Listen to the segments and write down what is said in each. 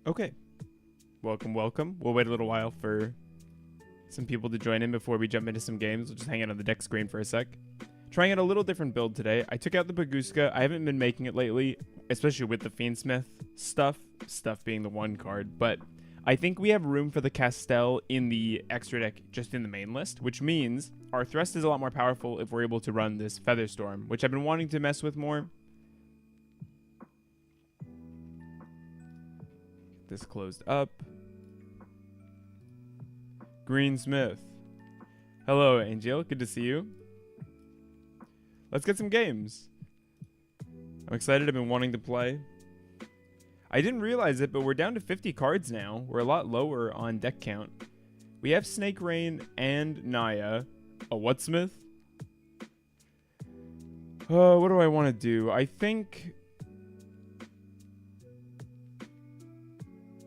Okay. Welcome, welcome. We'll wait a little while for some people to join in before we jump into some games. We'll just hang out on the deck screen for a sec. Trying out a little different build today. I took out the Baguska. I haven't been making it lately, especially with the Fiendsmith stuff. Stuff being the one card. But I think we have room for the Castel in the extra deck just in the main list, which means our Thrust is a lot more powerful if we're able to run this Featherstorm, which I've been wanting to mess with more. Get this closed up. Greensmith. Hello, Angel. Good to see you. Let's get some games. I'm excited. I've been wanting to play. I didn't realize it, but we're down to 50 cards now. We're a lot lower on deck count. We have Snake Rain and Naya. A Whatsmith? What do I want to do? I think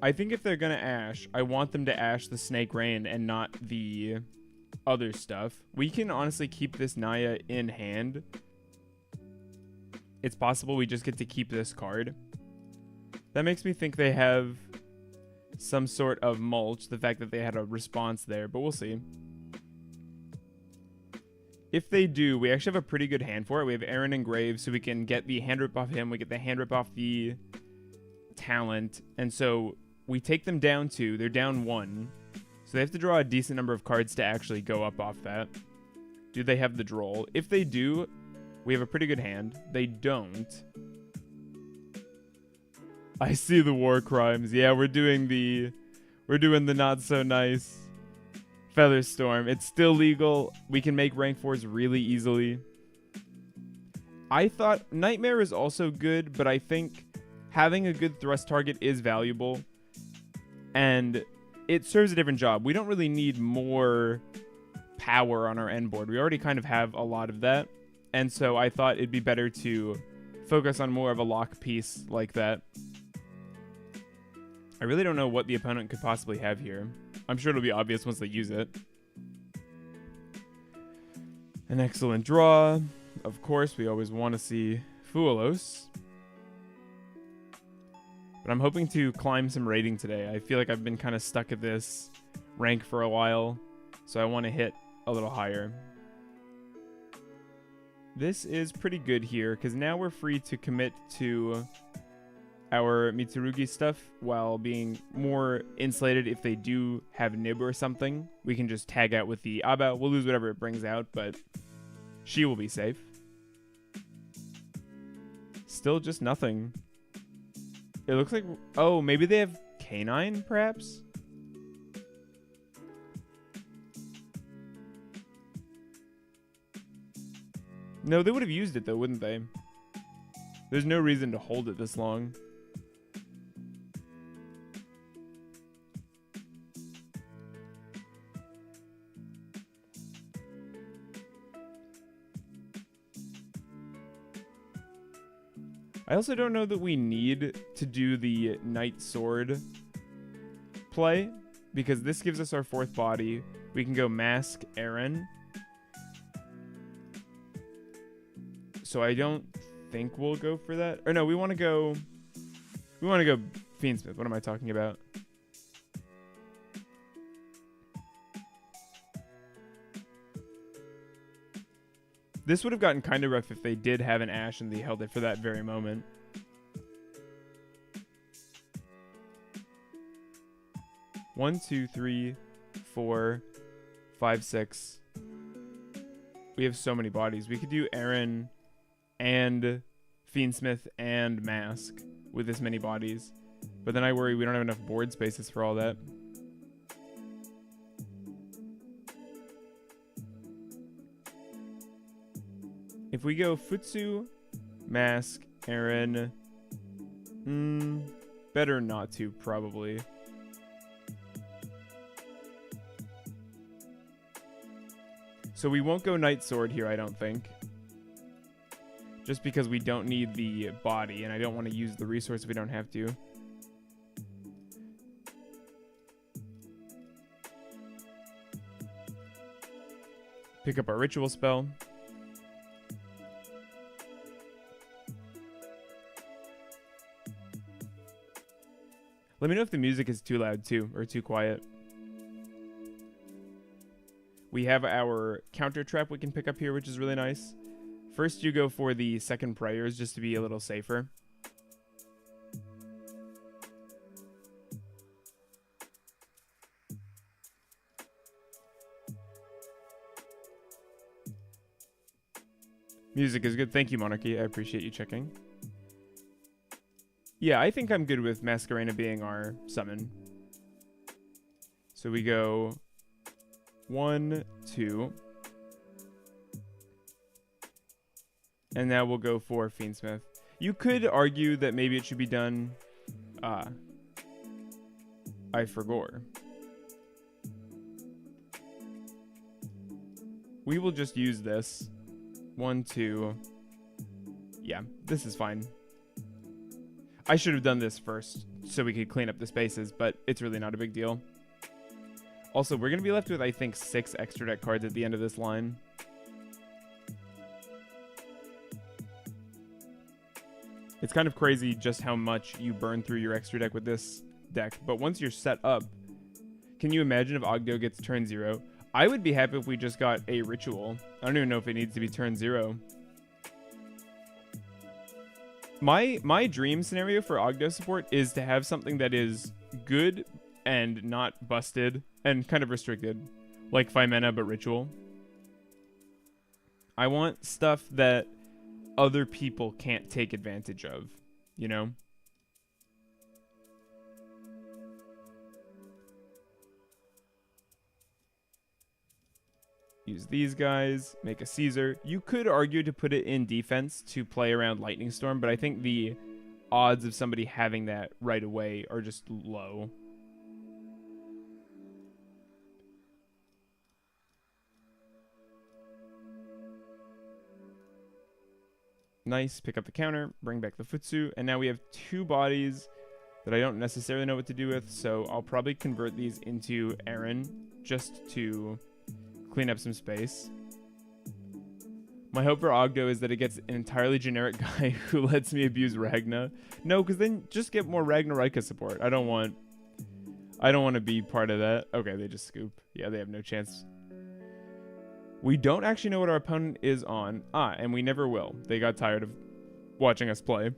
if they're going to Ash, I want them to Ash the Snake Rain and not the other stuff. We can honestly keep this Naya in hand. It's possible we just get to keep this card. That makes me think they have some sort of mulch, the fact that they had a response there, but we'll see. If they do, we actually have a pretty good hand for it. We have Aaron and Graves, so we can get the hand rip off him. We get the hand rip off the talent, and so we take them down 2. They're down 1. So they have to draw a decent number of cards to actually go up off that. Do they have the droll? If they do, we have a pretty good hand. They don't. I see the war crimes. Yeah, we're doing the not so nice Featherstorm. It's still legal. We can make rank 4s really easily. I thought Nightmare is also good, but I think having a good thrust target is valuable. And it serves a different job. We don't really need more power on our end board. We already kind of have a lot of that. And so I thought it'd be better to focus on more of a lock piece like that. I really don't know what the opponent could possibly have here. I'm sure it'll be obvious once they use it. An excellent draw. Of course, we always want to see Fuelos. But I'm hoping to climb some rating today. I feel like I've been kind of stuck at this rank for a while, so I want to hit a little higher. This is pretty good here, because now we're free to commit to our Mitsurugi stuff while being more insulated. If they do have Nib or something, we can just tag out with the Aba. We'll lose whatever it brings out, but she will be safe. Still just nothing. It looks like... Oh, maybe they have Canine, perhaps? No, they would have used it, though, wouldn't they? There's no reason to hold it this long. I also don't know that we need to do the Knight Sword play, because this gives us our 4th body. We can go Mask Aaron. So I don't think we'll go for that. Or no, we want to go Fiendsmith. What am I talking about? This would have gotten kind of rough if they did have an Ash and they held it for that very moment. One, two, three, 4, 5, 6. We have so many bodies. We could do Aaron and Fiendsmith and Mask with this many bodies. But then I worry we don't have enough board spaces for all that. If we go Futsu, Mask, Aaron, better not to, probably. So we won't go Knight Sword here, I don't think. Just because we don't need the body, and I don't want to use the resource if we don't have to. Pick up our ritual spell. Let me know if the music is too loud too, or too quiet. We have our counter trap we can pick up here, which is really nice. First, you go for the second prayers just to be a little safer. Music is good. Thank you, Monarchy. I appreciate you checking. Yeah, I think I'm good with Masquerena being our summon. So we go 1, 2. And now we'll go for Fiendsmith. You could argue that maybe it should be done I forgot. We will just use this. 1, 2. Yeah, this is fine. I should have done this first so we could clean up the spaces, but it's really not a big deal. Also, we're going to be left with, I think, 6 extra deck cards at the end of this line. It's kind of crazy just how much you burn through your extra deck with this deck. But once you're set up, can you imagine if Ogdoadic gets turn 0? I would be happy if we just got a ritual. I don't even know if it needs to be turn 0. My dream scenario for Ogdoadic support is to have something that is good and not busted and kind of restricted. Like 5 mana but ritual. I want stuff that other people can't take advantage of, you know? Use these guys, make a Caesar. You could argue to put it in defense to play around Lightning Storm, but I think the odds of somebody having that right away are just low. Nice, pick up the counter, bring back the Futsu, and now we have 2 bodies that I don't necessarily know what to do with, so I'll probably convert these into Aaron just to clean up some space. My hope for Ogdoadic is that it gets an entirely generic guy who lets me abuse Ragna. No, because then just get more Ragnarika support. I don't want to be part of that. Okay, they just scoop. Yeah, they have no chance. We don't actually know what our opponent is on. And we never will. They got tired of watching us play.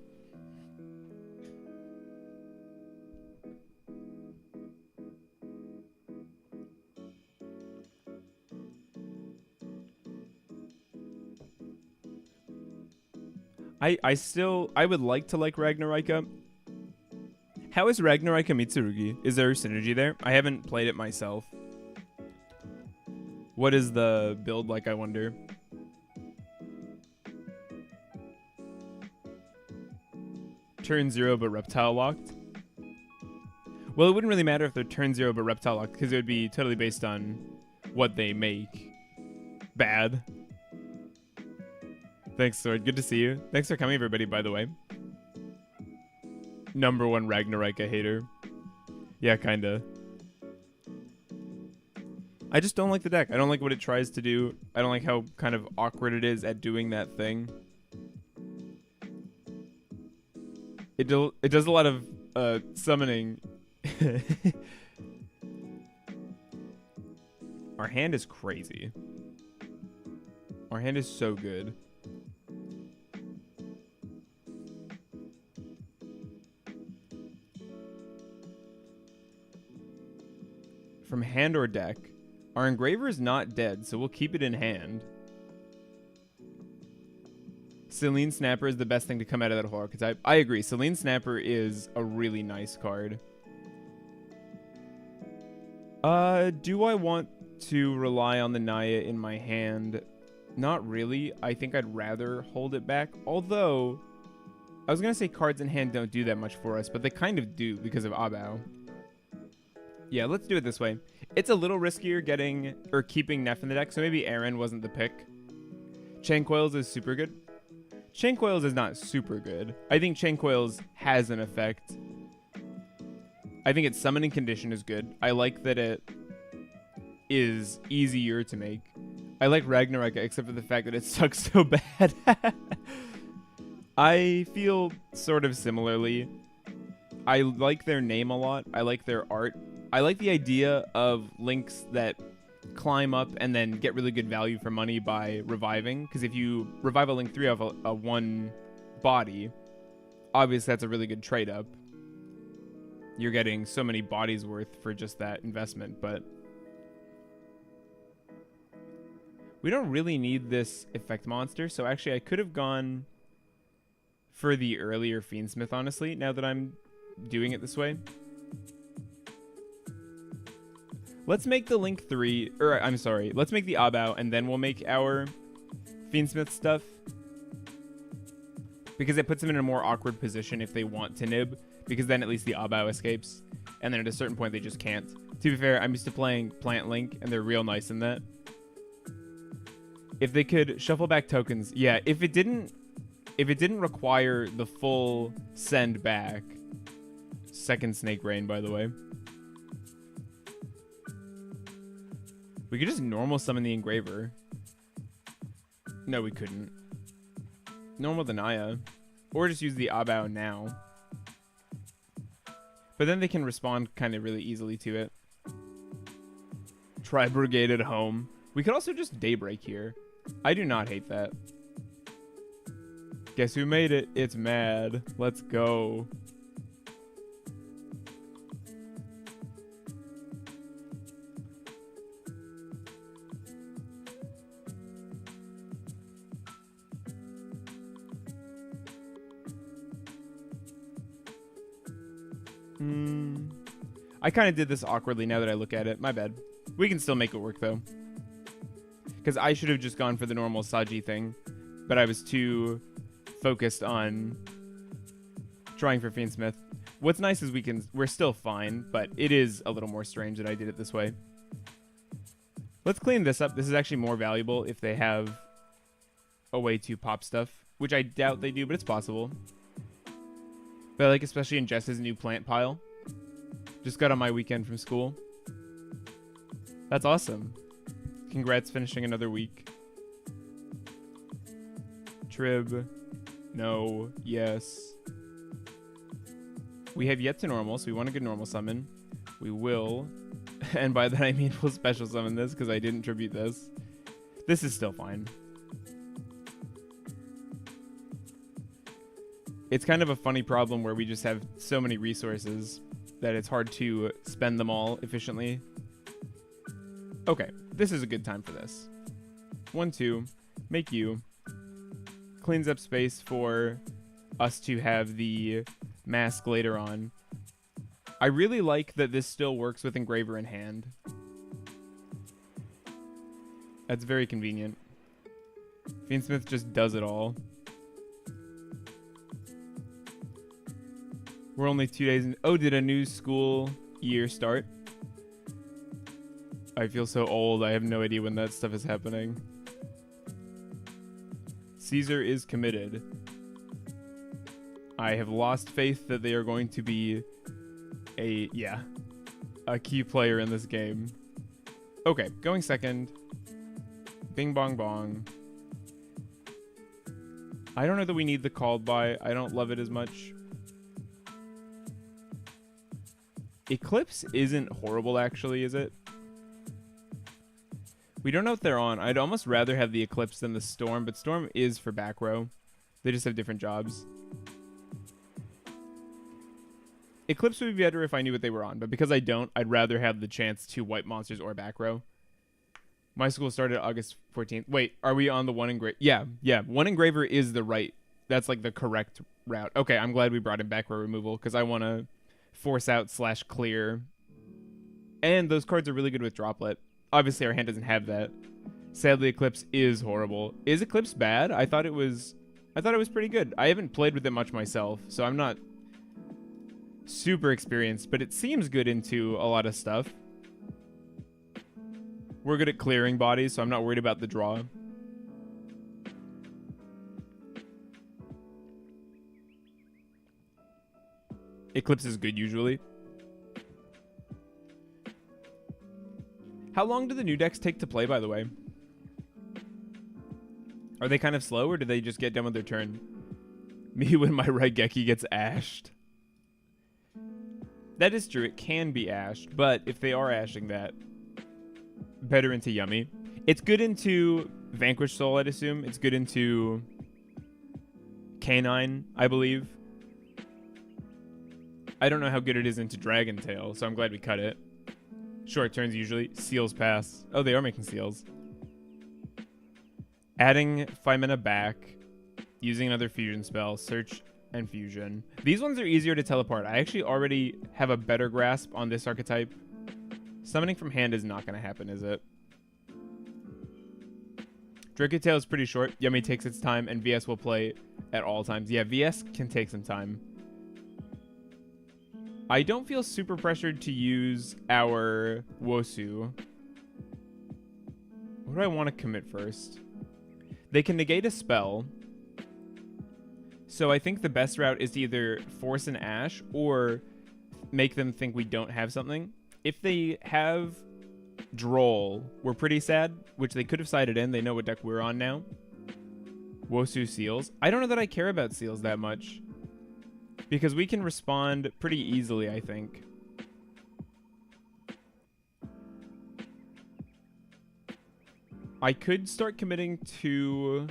I would like to like Ragnarika. How is Ragnarika Mitsurugi? Is there synergy there? I haven't played it myself. What is the build like, I wonder? Turn 0 but reptile locked? Well, it wouldn't really matter if they're turn 0 but reptile locked, because it would be totally based on what they make. Bad. Thanks, Sword. Good to see you. Thanks for coming, everybody, by the way. #1 Ragnarika hater. Yeah, kinda. I just don't like the deck. I don't like what it tries to do. I don't like how kind of awkward it is at doing that thing. It does a lot of summoning. Our hand is crazy. Our hand is so good. From hand or deck. Our Engraver is not dead, so we'll keep it in hand. Selene Snapper is the best thing to come out of that whole archetype. I agree. Selene Snapper is a really nice card. Do I want to rely on the Naya in my hand? Not really. I think I'd rather hold it back. Although, I was going to say cards in hand don't do that much for us, but they kind of do because of Abao. Yeah, let's do it this way. It's a little riskier getting or keeping Neff in the deck, so maybe Aaron wasn't the pick. Chain Coils is super good. Chain Coils is not super good. I think Chain Coils has an effect. I think its summoning condition is good. I like that it is easier to make. I like Ragnarika, except for the fact that it sucks so bad. I feel sort of similarly. I like their name a lot. I like their art. I like the idea of links that climb up and then get really good value for money by reviving. Because if you revive a link 3 off a 1 body, obviously that's a really good trade up. You're getting so many bodies worth for just that investment, but we don't really need this effect monster, so actually I could have gone for the earlier Fiendsmith, honestly, now that I'm doing it this way. Let's make the Link 3, or I'm sorry, let's make the Abao, and then we'll make our Fiendsmith stuff. Because it puts them in a more awkward position if they want to nib, because then at least the Abao escapes, and then at a certain point they just can't. To be fair, I'm used to playing Plant Link, and they're real nice in that. If they could shuffle back tokens, yeah, if it didn't require the full send back. Second Snake Rain, by the way. We could just normal summon the Engraver. No, we couldn't. Normal Denia. Or just use the Abao now. But then they can respond kind of really easily to it. Tri Brigade at home. We could also just Daybreak here. I do not hate that. Guess who made it? It's Mad. Let's go. I kind of did this awkwardly now that I look at it. My bad. We can still make it work, though. Because I should have just gone for the normal Saji thing. But I was too focused on trying for Fiendsmith. What's nice is we're still fine, but it is a little more strange that I did it this way. Let's clean this up. This is actually more valuable if they have a way to pop stuff, which I doubt they do, but it's possible. But like especially in Jess's new plant pile. Just got on my weekend from school. That's awesome. Congrats finishing another week. Trib. No. Yes. We have yet to normal, so we want a good normal summon. We will. And by that I mean we'll special summon this because I didn't tribute this. This is still fine. It's kind of a funny problem where we just have so many resources that it's hard to spend them all efficiently. Okay, this is a good time for this. 1, 2, make you. Cleans up space for us to have the mask later on. I really like that this still works with Engraver in hand. That's very convenient. Fiendsmith just does it all. We're only 2 days in. Oh, did a new school year start? I feel so old. I have no idea when that stuff is happening. Caesar is committed. I have lost faith that they are going to be a key player in this game. Okay, going second. Bing bong bong. I don't know that we need the called by. I don't love it as much. Eclipse isn't horrible, actually, is it? We don't know if they're on. I'd almost rather have the Eclipse than the Storm, but Storm is for back row. They just have different jobs. Eclipse would be better if I knew what they were on, but because I don't, I'd rather have the chance to wipe monsters or back row. My school started August 14th. Wait, are we on the 1 engraver? Yeah. 1 engraver is the right. That's like the correct route. Okay, I'm glad we brought in back row removal because I want to force out / clear. And those cards are really good with droplet. Obviously, our hand doesn't have that. Sadly, Eclipse is horrible. Is Eclipse bad? I thought it was pretty good. I haven't played with it much myself, so I'm not super experienced, but it seems good into a lot of stuff. We're good at clearing bodies, so I'm not worried about the draw. Eclipse is good usually. How long do the new decks take to play, by the way? Are they kind of slow, or do they just get done with their turn? Me when my Raigeki gets ashed. That is true. It can be ashed, but if they are ashing that, better into Yummy. It's good into Vanquish Soul, I'd assume. It's good into Canine, I believe. I don't know how good it is into Dragon Tail, so I'm glad we cut it. Short turns usually. Seals pass. Oh, they are making seals. Adding Fimena back. Using another fusion spell. Search and fusion. These ones are easier to tell apart. I actually already have a better grasp on this archetype. Summoning from hand is not going to happen, is it? Draco Tail is pretty short. Yummy takes its time, and VS will play at all times. Yeah, VS can take some time. I don't feel super pressured to use our Wosu. What do I want to commit first? They can negate a spell. So I think the best route is to either force an Ash or make them think we don't have something. If they have Droll, we're pretty sad, which they could have sided in. They know what deck we're on now. Wosu Seals. I don't know that I care about Seals that much, because we can respond pretty easily, I think. I could start committing to...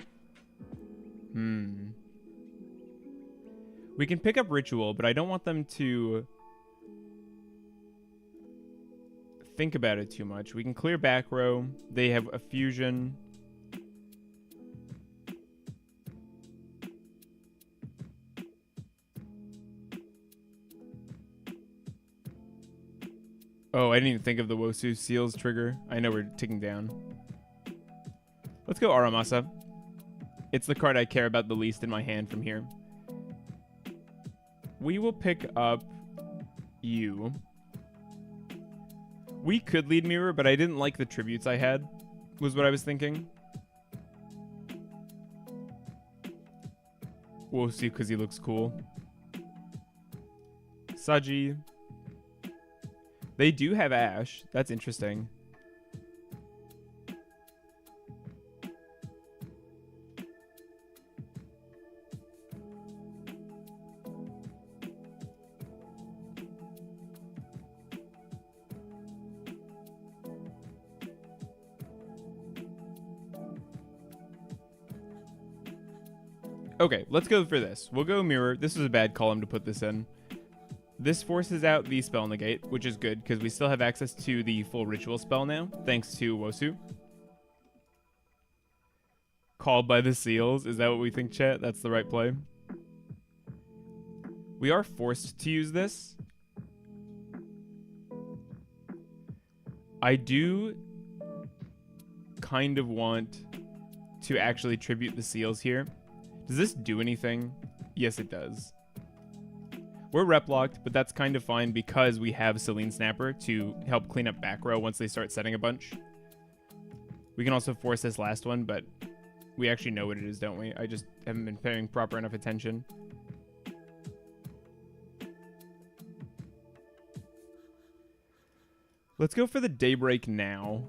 We can pick up Ritual, but I don't want them to think about it too much. We can clear back row. They have a fusion. Oh, I didn't even think of the Wosu Seals trigger. I know we're ticking down. Let's go Aramasa. It's the card I care about the least in my hand from here. We will pick up you. We could lead Mirror, but I didn't like the tributes I had, was what I was thinking. We'll see because he looks cool. Saji. They do have Ash. That's interesting. Okay, let's go for this. We'll go Mirror. This is a bad column to put this in. This forces out the spell negate, which is good because we still have access to the full ritual spell now, thanks to Wosu. Called by the Seals. Is that what we think, chat? That's the right play. We are forced to use this. I do kind of want to actually tribute the Seals here. Does this do anything? Yes, it does. We're rep locked, but that's kind of fine because we have Selene Snapper to help clean up back row once they start setting a bunch. We can also force this last one, but we actually know what it is, don't we? I just haven't been paying proper enough attention. Let's go for the Daybreak now.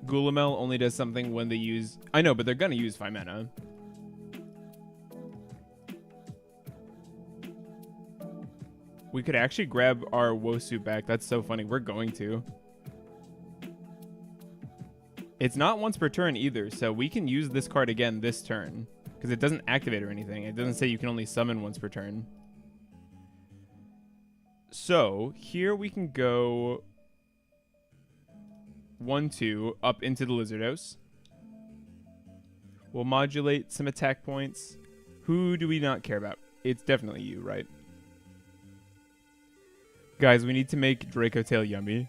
Gulamel only does something when they use... I know, but they're going to use Fimena. We could actually grab our Wosu back. That's so funny. We're going to. It's not once per turn either, so we can use this card again this turn. Because it doesn't activate or anything. It doesn't say you can only summon once per turn. So, here we can go... 1-2 up into the Lizardos. We'll modulate some attack points. Who do we not care about? It's definitely you, right? Guys, we need to make Draco Tail yummy.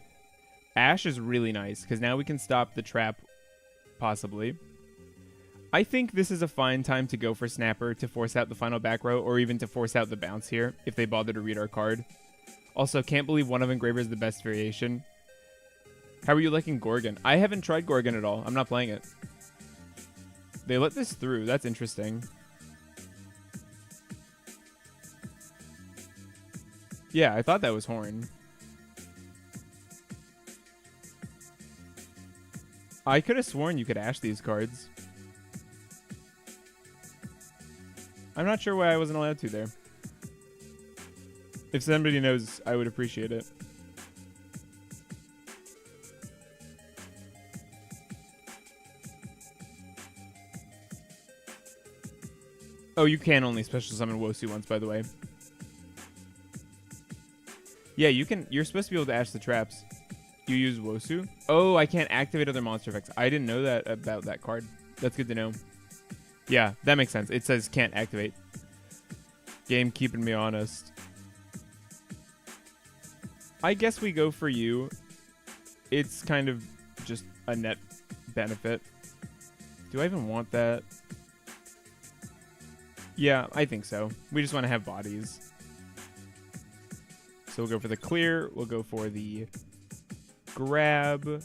Ash is really nice, because now we can stop the trap, possibly. I think this is a fine time to go for Snapper to force out the final back row, or even to force out the bounce here, if they bother to read our card. Also, can't believe one of Engraver is the best variation. How are you liking Gorgon? I haven't tried Gorgon at all. I'm not playing it. They let this through. That's interesting. Yeah, I thought that was Horn. I could have sworn you could ash these cards. I'm not sure why I wasn't allowed to there. If somebody knows, I would appreciate it. Oh, you can only special summon Wosu once, by the way. Yeah, you can. You're supposed to be able to ash the traps. You use Wosu? Oh, I can't activate other monster effects. I didn't know that about that card. That's good to know. Yeah, that makes sense. It says can't activate. Game keeping me honest. I guess we go for you. It's kind of just a net benefit. Do I even want that? Yeah, I think so. We just want to have bodies. So we'll go for the clear. We'll go for the grab.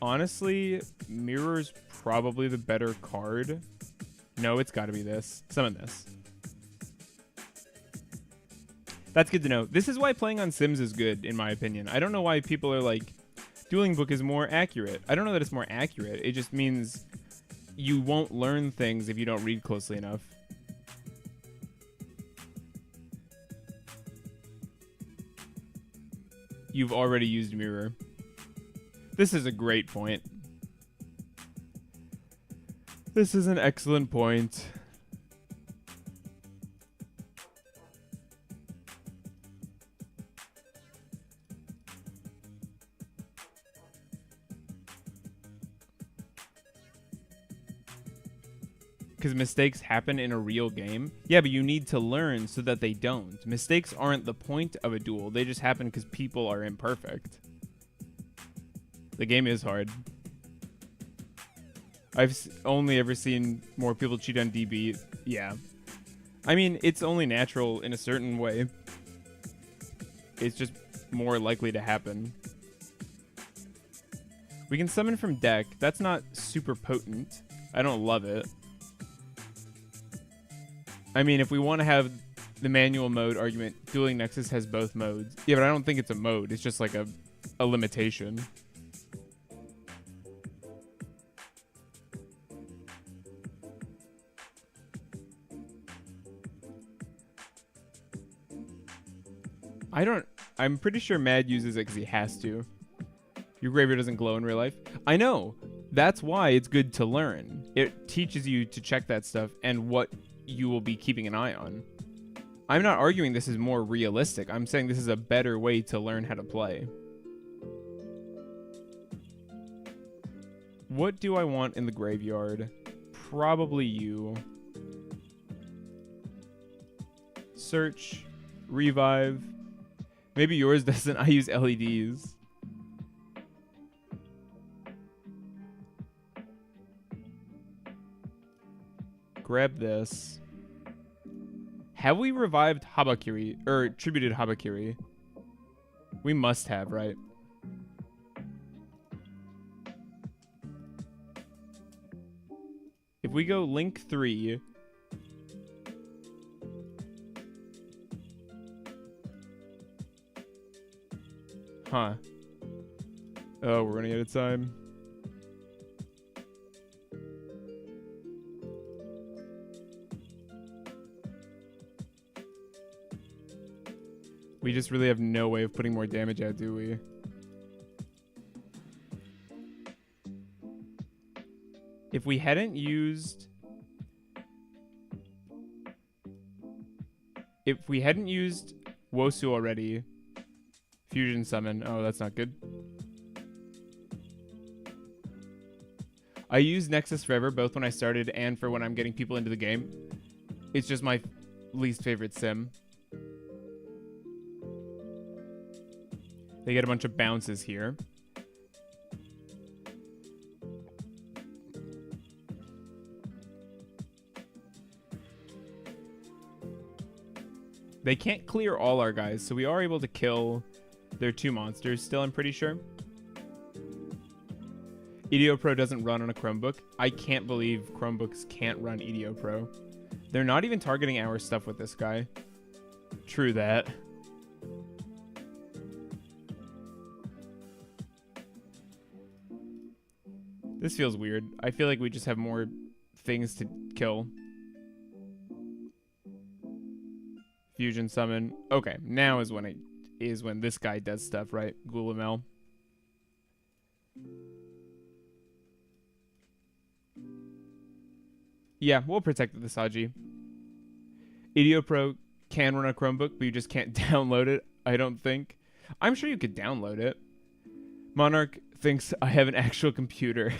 Honestly, Mirror's probably the better card. No, it's got to be this. Summon this. That's good to know. This is why playing on Sims is good, in my opinion. I don't know why people are like, Dueling Book is more accurate. I don't know that it's more accurate. It just means you won't learn things if you don't read closely enough. You've already used Mirror. This is a great point. This is an excellent point. Because mistakes happen in a real game. Yeah, but you need to learn so that they don't. Mistakes aren't the point of a duel. They just happen because people are imperfect. The game is hard. I've only ever seen more people cheat on DB. Yeah. I mean, it's only natural in a certain way. It's just more likely to happen. We can summon from deck. That's not super potent. I don't love it. I mean, if we want to have the manual mode argument, Dueling Nexus has both modes. Yeah, but I don't think it's a mode. It's just like a limitation. I'm pretty sure Mad uses it because he has to. Your graveyard doesn't glow in real life. I know. That's why it's good to learn. It teaches you to check that stuff and what you will be keeping an eye on. I'm not arguing this is more realistic. I'm saying this is a better way to learn how to play. What do I want in the graveyard? Probably you. Search. Revive. Maybe yours doesn't. I use LEDs. Grab this. Have we revived Habakiri, or tributed Habakiri? We must have, right? If we go Link 3... Huh. Oh, we're running out of time. We just really have no way of putting more damage out, do we? If we hadn't used... If we hadn't used Wosu already... Fusion Summon. Oh, that's not good. I use Nexus Forever, both when I started and for when I'm getting people into the game. It's just my least favorite sim. They get a bunch of bounces here. They can't clear all our guys, so we are able to kill their 2 monsters still, I'm pretty sure. Yugioh Pro doesn't run on a Chromebook. I can't believe Chromebooks can't run Yugioh Pro. They're not even targeting our stuff with this guy. True that. This feels weird. I feel like we just have more things to kill. Fusion summon. Okay, now is when this guy does stuff, right? Gulamel. Yeah, we'll protect the Saji. Yugioh Pro can run a Chromebook, but you just can't download it, I don't think. I'm sure you could download it. Monarch thinks I have an actual computer.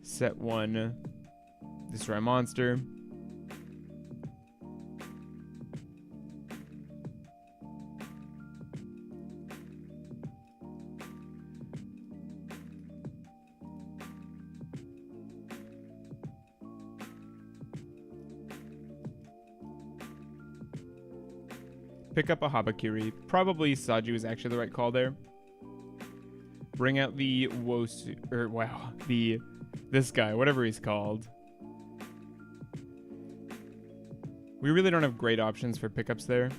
Set 1. Destroy monster. Pick up a Habakiri. Probably Saji was actually the right call there. Bring out the Wosu, or wow, this guy, whatever he's called. We really don't have great options for pickups there.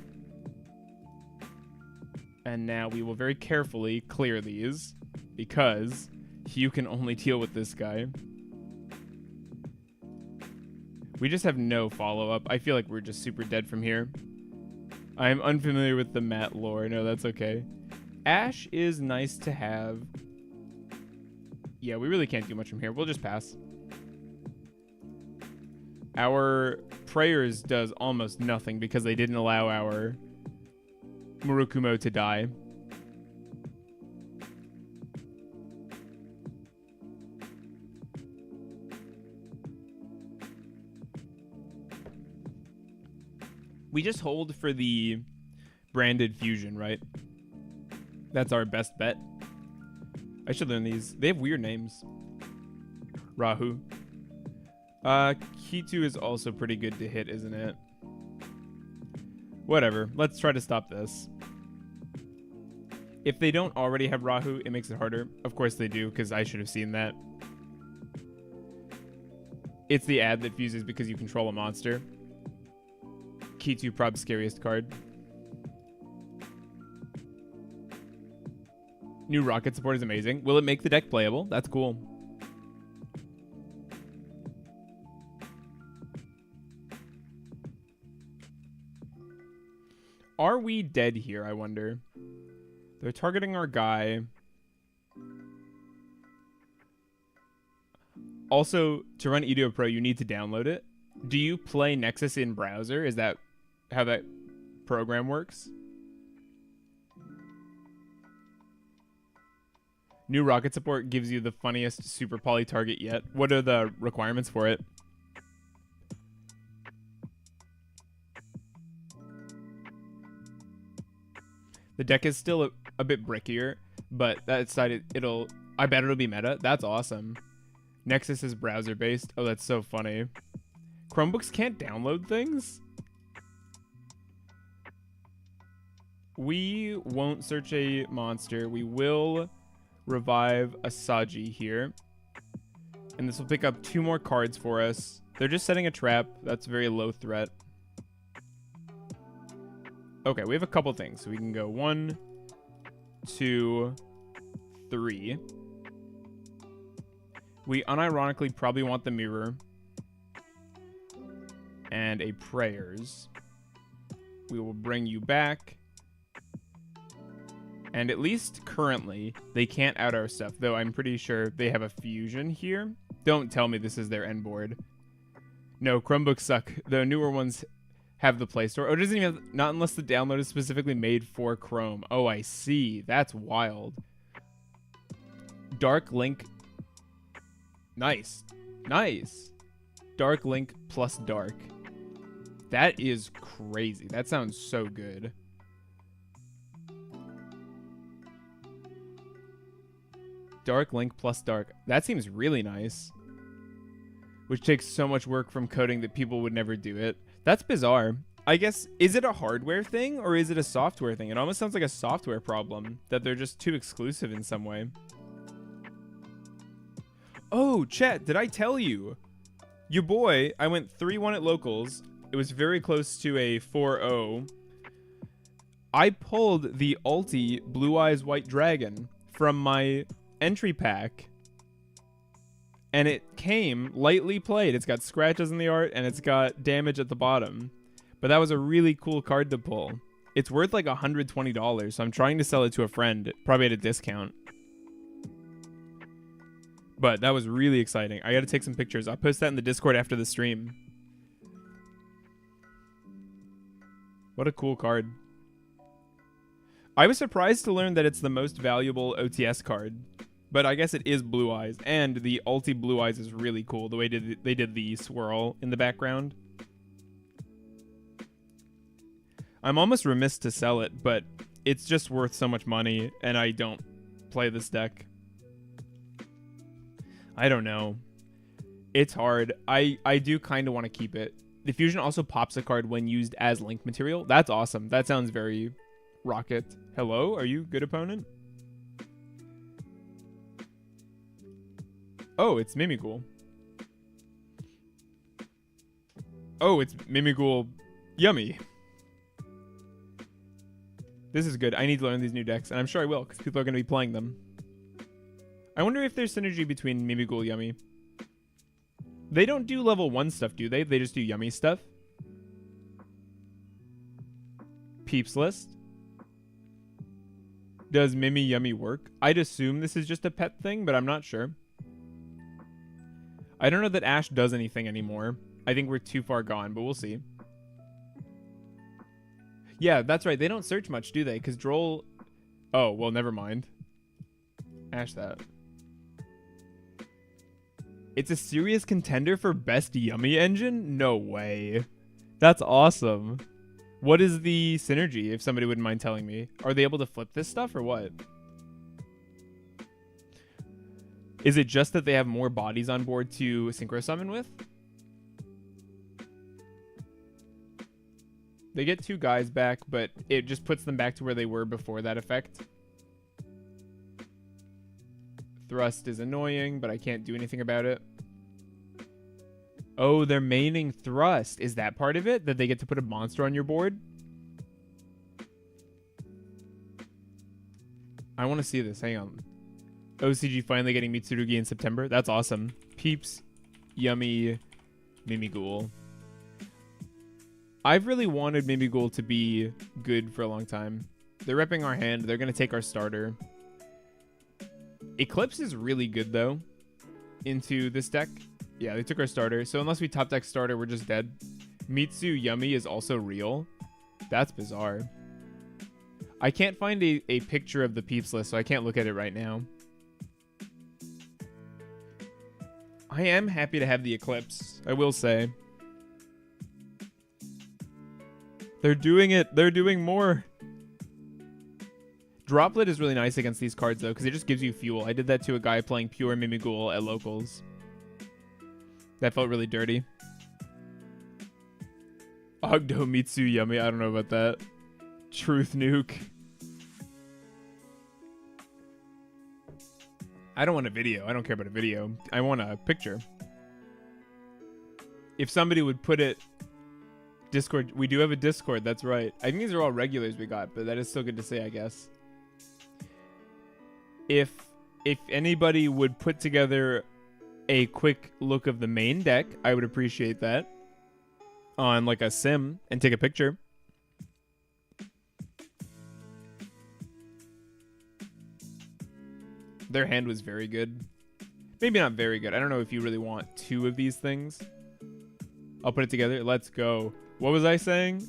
And now we will very carefully clear these because you can only deal with this guy. We just have no follow-up. I feel like we're just super dead from here. I'm unfamiliar with the Matt lore. No, that's okay. Ash is nice to have. Yeah, we really can't do much from here. We'll just pass. Our prayers does almost nothing because they didn't allow our Murokumo to die. We just hold for the branded fusion, right? That's our best bet. I should learn these. They have weird names. Rahu. Kitu is also pretty good to hit, isn't it? Whatever. Let's try to stop this. If they don't already have Rahu, it makes it harder. Of course they do, because I should have seen that. It's the ad that fuses because you control a monster. Kitu prob scariest card. New rocket support is amazing. Will it make the deck playable? That's cool. Are we dead here, I wonder? They're targeting our guy. Also, to run Yugioh Pro, you need to download it. Do you play Nexus in browser? Is that how that program works? New rocket support gives you the funniest super poly target yet. What are the requirements for it? The deck is still a bit brickier, but that side I bet it'll be meta. That's awesome. Nexus is browser based. Oh, that's so funny. Chromebooks can't download things? We won't search a monster. We will revive a Saji here. And this will pick up 2 more cards for us. They're just setting a trap. That's very low threat. Okay, we have a couple things. So we can go 1, 2, 3. We unironically probably want the mirror. And a prayers. We will bring you back. And at least currently, they can't out our stuff, though I'm pretty sure they have a fusion here. Don't tell me this is their end board. No, Chromebooks suck. The newer ones have the Play Store. Oh, it doesn't even have, not unless the download is specifically made for Chrome. Oh, I see. That's wild. Dark Link. Nice. Nice. Dark Link plus Dark. That is crazy. That sounds so good. Dark Link plus Dark. That seems really nice. Which takes so much work from coding that people would never do it. That's bizarre. I guess, is it a hardware thing or is it a software thing? It almost sounds like a software problem, that they're just too exclusive in some way. Oh, chat, did I tell you? Your boy, I went 3-1 at locals. It was very close to a 4-0. I pulled the ulti Blue Eyes White Dragon from my entry pack. And it came lightly played. It's got scratches in the art, and it's got damage at the bottom. But that was a really cool card to pull. It's worth like $120, so I'm trying to sell it to a friend, probably at a discount. But that was really exciting. I got to take some pictures. I'll post that in the Discord after the stream. What a cool card. I was surprised to learn that it's the most valuable OTS card. But I guess it is Blue Eyes. And the ulti Blue Eyes is really cool. The way they did the swirl in the background. I'm almost remiss to sell it, but it's just worth so much money. And I don't play this deck. I don't know. It's hard. I do kind of want to keep it. The fusion also pops a card when used as link material. That's awesome. That sounds very Rocket. Hello? Are you good, opponent? Oh, it's Mimighoul. Oh, it's Mimighoul. Yummy. This is good. I need to learn these new decks, and I'm sure I will, because people are going to be playing them. I wonder if there's synergy between Mimighoul Yummy. They don't do level 1 stuff, do they? They just do Yummy stuff. Peeps list. Does Mimi Yummy work? I'd assume this is just a pet thing, but I'm not sure. I don't know that Ash does anything anymore. I think we're too far gone, but we'll see. Yeah, that's right. They don't search much, do they? Because Droll... Oh, well, never mind. Ash that. It's a serious contender for best Yummy engine? No way. That's awesome. What is the synergy, if somebody wouldn't mind telling me? Are they able to flip this stuff or what? Is it just that they have more bodies on board to synchro summon with? They get 2 guys back, but it just puts them back to where they were before that effect. Thrust is annoying, but I can't do anything about it. Oh, they're maining Thrust. Is that part of it? That they get to put a monster on your board? I want to see this. Hang on. OCG finally getting Mitsurugi in September. That's awesome. Peeps, Yummy, Mimighoul. I've really wanted Mimighoul to be good for a long time. They're repping our hand. They're going to take our starter. Eclipse is really good, though, into this deck. Yeah, they took our starter. So unless we top deck starter, we're just dead. Mitsu Yummy is also real. That's bizarre. I can't find a picture of the Peeps list, so I can't look at it right now. I am happy to have the Eclipse, I will say. They're doing it. They're doing more. Droplet is really nice against these cards, though, because it just gives you fuel. I did that to a guy playing pure Mimighoul at locals. That felt really dirty. Ogdo Mitsu Yummy. I don't know about that. Truth Nuke. I don't want a video. I don't care about a video. I want a picture. If somebody would put it... Discord. We do have a Discord. That's right. I think these are all regulars we got, but that is still good to say, I guess. If anybody would put together a quick look of the main deck, I would appreciate that. On like a sim and take a picture. Their hand was very good. Maybe not very good. I don't know if you really want 2 of these things. I'll put it together. Let's go. What was I saying?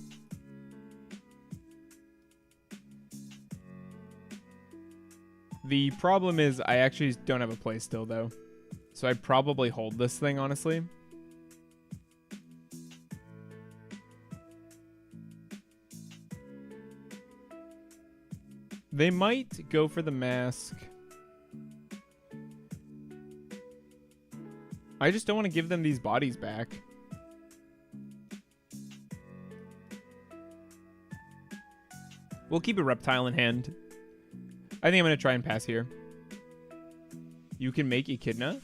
The problem is I actually don't have a play still, though. So I'd probably hold this thing, honestly. They might go for the mask. I just don't want to give them these bodies back. We'll keep a reptile in hand. I think I'm going to try and pass here. You can make Echidna?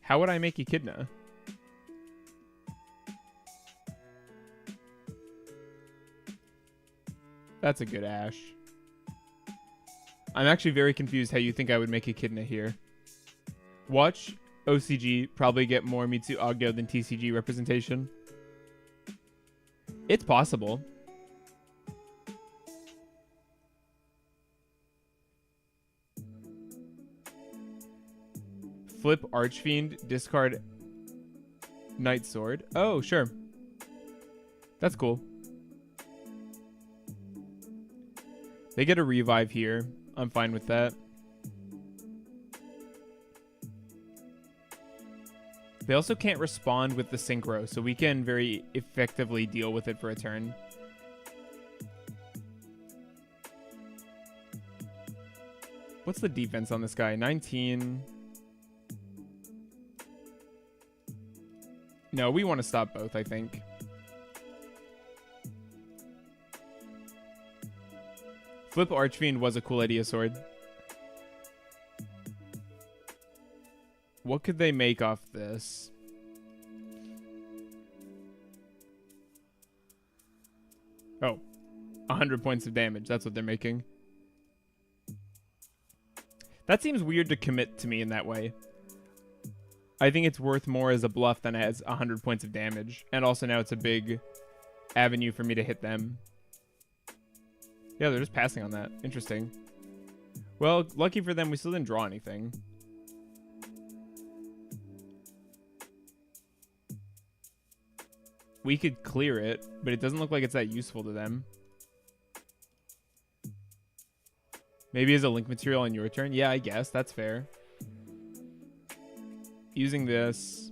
How would I make Echidna? That's a good Ash. I'm actually very confused how you think I would make Echidna here. Watch OCG probably get more Mitsu Ogdoh than TCG representation. It's possible. Flip Archfiend, discard Knight Sword. Oh, sure. That's cool. They get a revive here. I'm fine with that. They also can't respond with the Synchro, so we can very effectively deal with it for a turn. What's the defense on this guy? 19. No, we want to stop both, I think. Flip Archfiend was a cool idea sword. What could they make off this? Oh, 100 points of damage. That's what they're making. That seems weird to commit to me in that way. I think it's worth more as a bluff than as 100 points of damage. And also now it's a big avenue for me to hit them. Yeah, they're just passing on that. Interesting. Well, lucky for them, we still didn't draw anything. We could clear it, but it doesn't look like it's that useful to them. Maybe as a link material on your turn? Yeah, I guess. That's fair. Using this,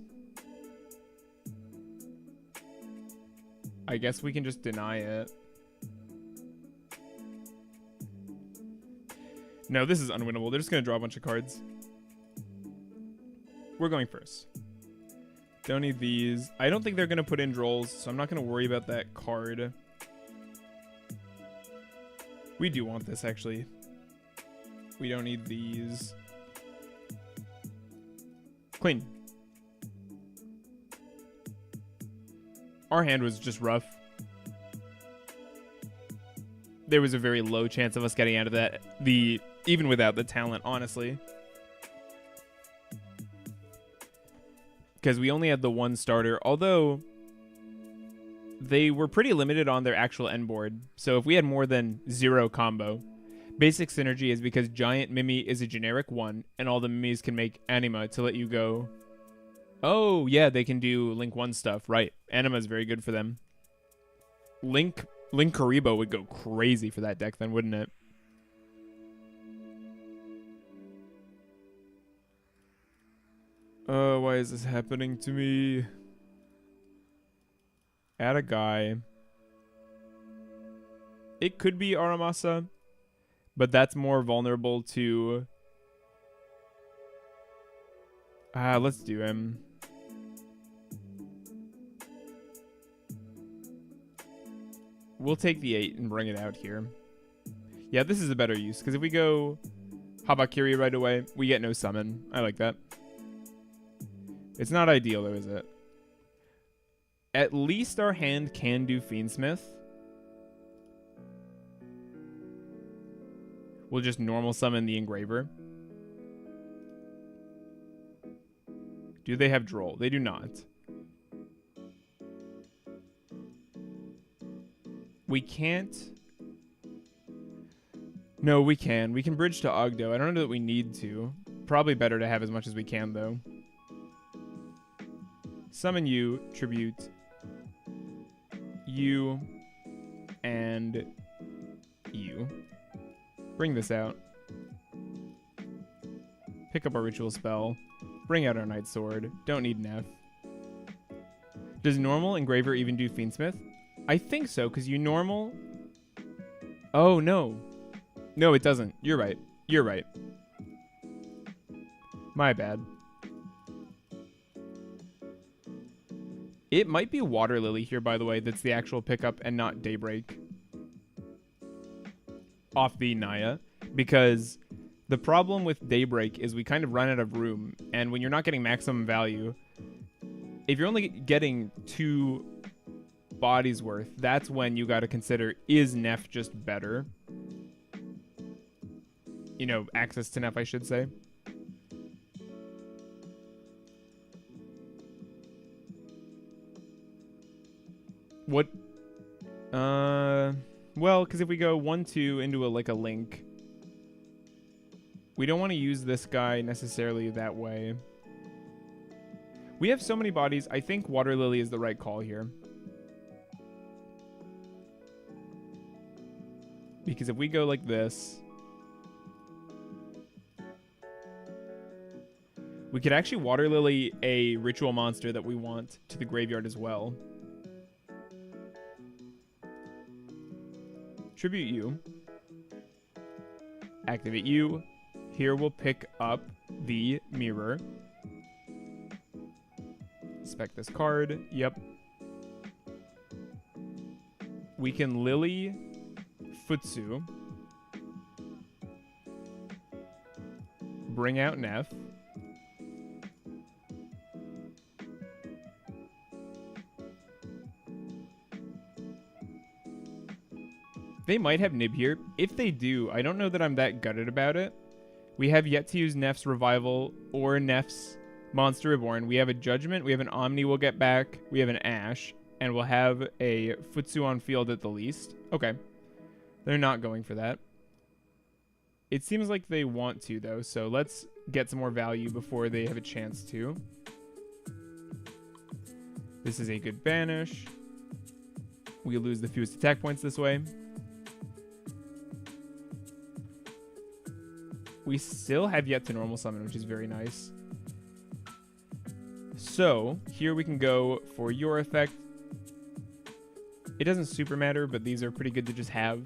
I guess we can just deny it. No, this is unwinnable. They're just going to draw a bunch of cards. We're going first. Don't need these. I don't think they're going to put in Drolls, so I'm not going to worry about that card. We do want this, actually. We don't need these. Clean. Our hand was just rough. There was a very low chance of us getting out of that, even without the talent, honestly. Because we only had the one starter, although they were pretty limited on their actual end board. So if we had more than 0 combo, basic synergy is because Giant Mimi is a generic 1, and all the Mimis can make Anima to let you go. Oh, yeah, they can do Link 1 stuff, right. Anima is very good for them. Link Karibo would go crazy for that deck then, wouldn't it? Oh, why is this happening to me? Add a guy. It could be Aramasa, but that's more vulnerable to... let's do him. We'll take the 8 and bring it out here. Yeah, this is a better use, because if we go Habakiri right away, we get no summon. I like that. It's not ideal, though, is it? At least our hand can do Fiendsmith. We'll just normal summon the Engraver. Do they have Droll? They do not. We can't... No, we can. We can bridge to Ogdoh. I don't know that we need to. Probably better to have as much as we can, though. Summon you, tribute you, and you. Bring this out. Pick up our ritual spell. Bring out our Night Sword. Don't need an F. Does normal Engraver even do Fiendsmith? I think so, because you normal... Oh, no. No, it doesn't. You're right. You're right. My bad. It might be Water Lily here, by the way, that's the actual pickup and not Daybreak. Off the Naya. Because the problem with Daybreak is we kind of run out of room. And when you're not getting maximum value, if you're only getting 2 bodies worth, that's when you got to consider, is Neff just better? You know, access to Neff, I should say. What? Well, because if we go 1-2 into a link, we don't want to use this guy necessarily that way. We have so many bodies. I think Water Lily is the right call here. Because if we go like this, we could actually Water Lily a ritual monster that we want to the graveyard as well. Tribute you. Activate you. Here we'll pick up the mirror. Spec this card. Yep. We can Lily Futsu. Bring out Neff. They might have Nib here. If they do, I don't know that I'm that gutted about it. We have yet to use Neff's Revival or Neff's Monster Reborn. We have a Judgment. We have an Omni we'll get back. We have an Ash. And we'll have a Futsu on field at the least. Okay. They're not going for that. It seems like they want to, though. So let's get some more value before they have a chance to. This is a good banish. We lose the fewest attack points this way. We still have yet to normal summon, which is very nice. So, here we can go for your effect. It doesn't super matter, but these are pretty good to just have.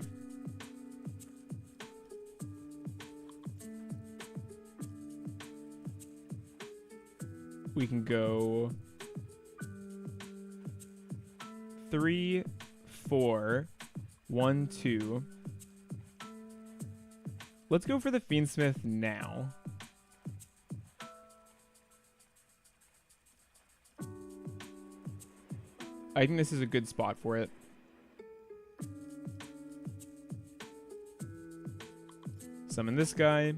We can go 3, 4, 1, 2. Let's go for the Fiendsmith now. I think this is a good spot for it. Summon this guy.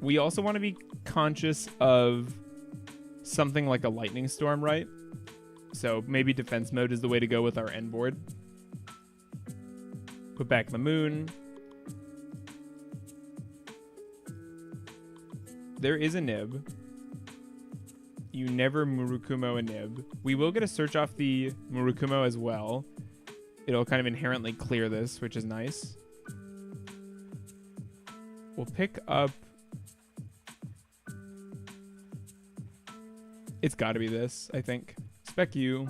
We also want to be conscious of something like a lightning storm, right? So maybe defense mode is the way to go with our end board. Put back the moon. There is a Nib. You never Murukumo a Nib. We will get a search off the Murukumo as well. It'll kind of inherently clear this, which is nice. We'll pick up... It's got to be this, I think. Spec you.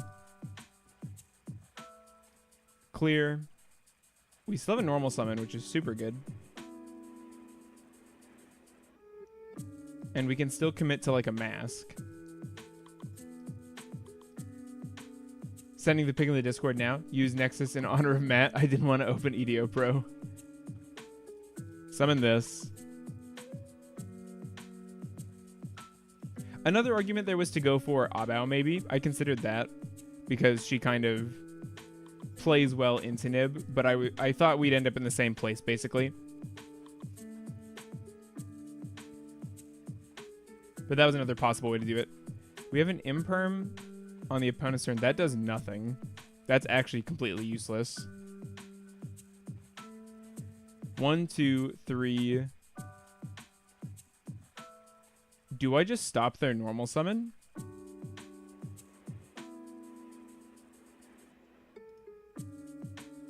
Clear. We still have a normal summon, which is super good. And we can still commit to like a mask. Sending the pick in the Discord now. Use Nexus in honor of Matt. I didn't want to open EDO Pro. Summon this. Another argument there was to go for Abao, maybe. I considered that because she kind of plays well into Nib, but I thought we'd end up in the same place, basically. But that was another possible way to do it. We have an Imperm on the opponent's turn. That does nothing. That's actually completely useless. 1, 2, 3. Do I just stop their normal summon?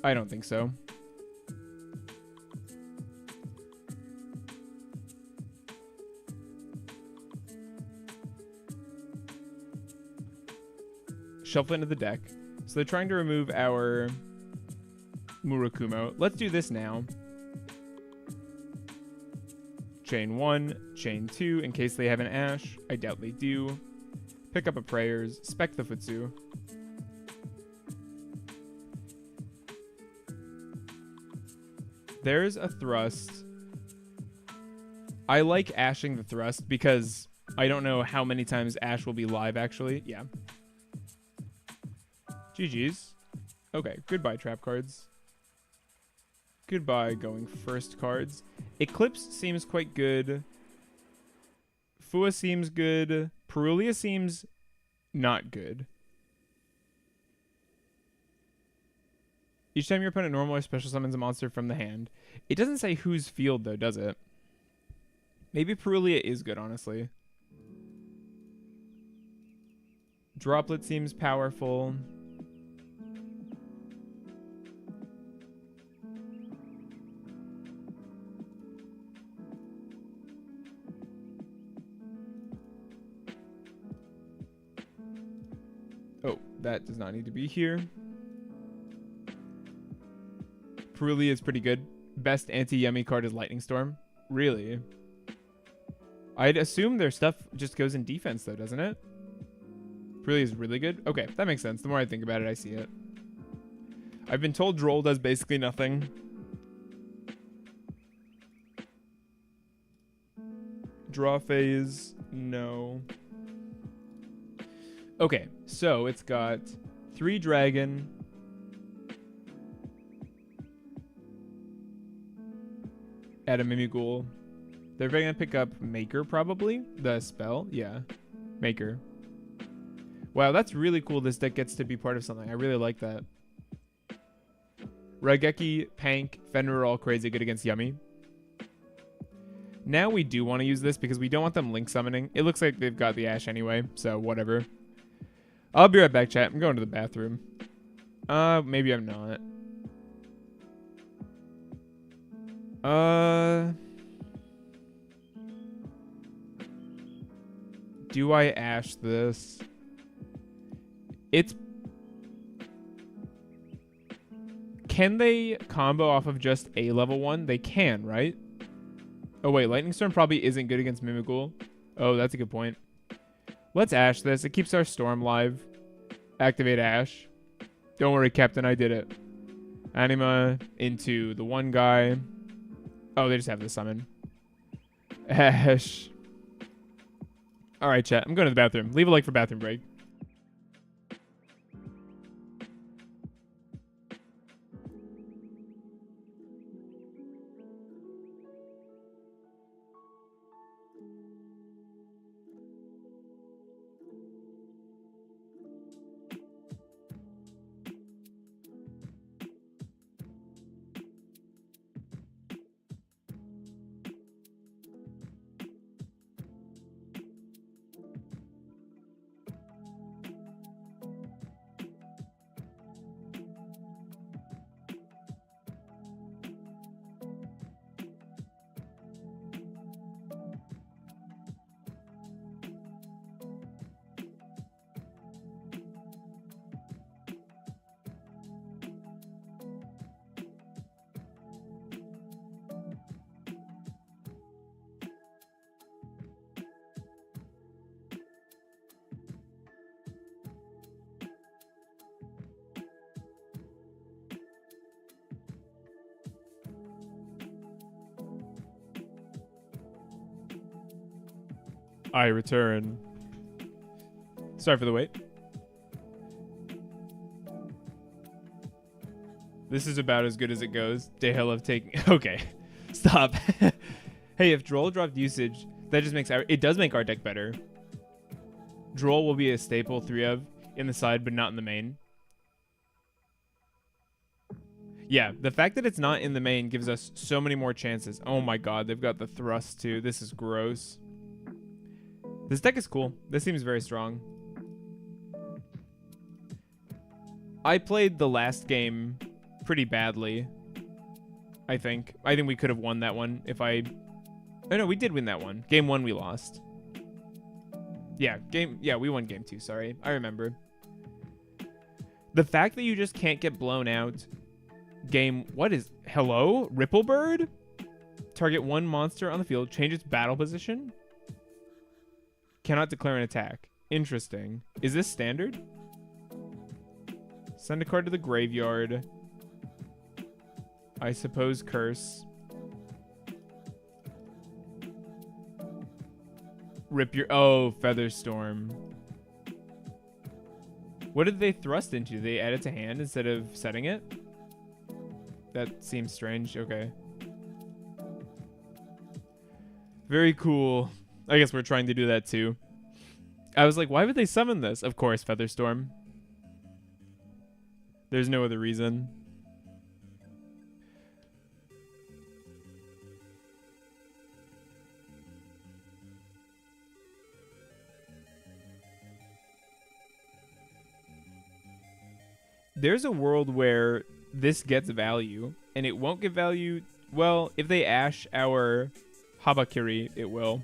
I don't think so. Shuffle into the deck. So they're trying to remove our Murukumo. Let's do this now. Chain 1, chain 2, in case they have an Ash. I doubt they do. Pick up a Prayers, spec the Futsu. There's a Thrust. I like ashing the Thrust because I don't know how many times Ash will be live, actually. Yeah. GG's. Okay, goodbye, trap cards. Goodbye, going first cards. Eclipse seems quite good. Fua seems good. Perulia seems not good. Each time your opponent normal or special summons a monster from the hand. It doesn't say whose field, though, does it? Maybe Perulia is good, honestly. Droplet seems powerful. Oh, that does not need to be here. Perulia is pretty good. Best anti-yummy card is Lightning Storm. Really? I'd assume their stuff just goes in defense, though, doesn't it? Perulia is really good? Okay, that makes sense. The more I think about it, I see it. I've been told Droll does basically nothing. Draw phase, no. Okay, so it's got 3 dragon. Add a Mimighoul. They're going to pick up Maker, probably. The spell, yeah. Maker. Wow, that's really cool. This deck gets to be part of something. I really like that. Raigeki, Pank, Fenrir are all crazy good against Yummy. Now we do want to use this because we don't want them link summoning. It looks like they've got the Ash anyway, so whatever. I'll be right back, chat. I'm going to the bathroom. Maybe I'm not. Do I Ash this? Can they combo off of just a level 1? They can, right? Oh, wait. Lightning Storm probably isn't good against Mimighoul. Oh, that's a good point. Let's Ash this. It keeps our Storm live. Activate Ash. Don't worry, Captain. I did it. Anima into the one guy. Oh, they just have the summon. Ash. All right, chat. I'm going to the bathroom. Leave a like for bathroom break. I return. Sorry for the wait. This is about as good as it goes. Day hell of taking... Okay. Stop. Hey, if Droll dropped usage, that just makes... It does make our deck better. Droll will be a staple 3 of in the side, but not in the main. Yeah, the fact that it's not in the main gives us so many more chances. Oh my god, they've got the thrust too. This is gross. This deck is cool. This seems very strong. I played the last game pretty badly, I think. I think we could have won that one if I... Oh, no, we did win that one. Game 1, we lost. Yeah, we won game 2, sorry. I remember. The fact that you just can't get blown out... Hello? Ripplebird? Target 1 monster on the field. Change its battle position. Cannot declare an attack. Interesting. Is this standard? Send a card to the graveyard. I suppose curse. Rip your... Oh, Featherstorm. What did they thrust into? Did they add it to hand instead of setting it? That seems strange. Okay. Very cool. I guess we're trying to do that too. I was like, why would they summon this? Of course, Featherstorm. There's no other reason. there's a world where this gets value, and it won't get value. Well, if they ash our Habakiri, it will.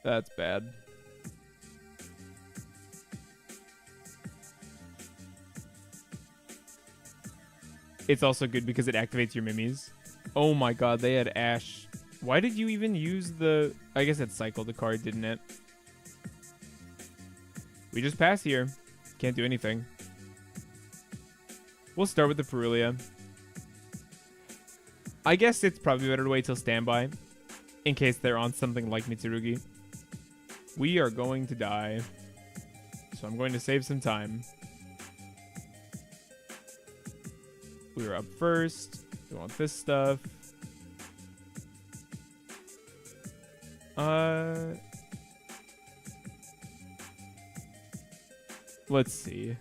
That's bad. It's also good because it activates your Mimis. Oh my god, they had Ash. Why did you even use the... I guess it cycled the card, didn't it? We just pass here. Can't do anything. We'll start with the Perulia. I guess it's probably better to wait till standby, in case they're on something like Mitsurugi. We are going to die, so I'm going to save some time. We are up first. We want this stuff. Let's see.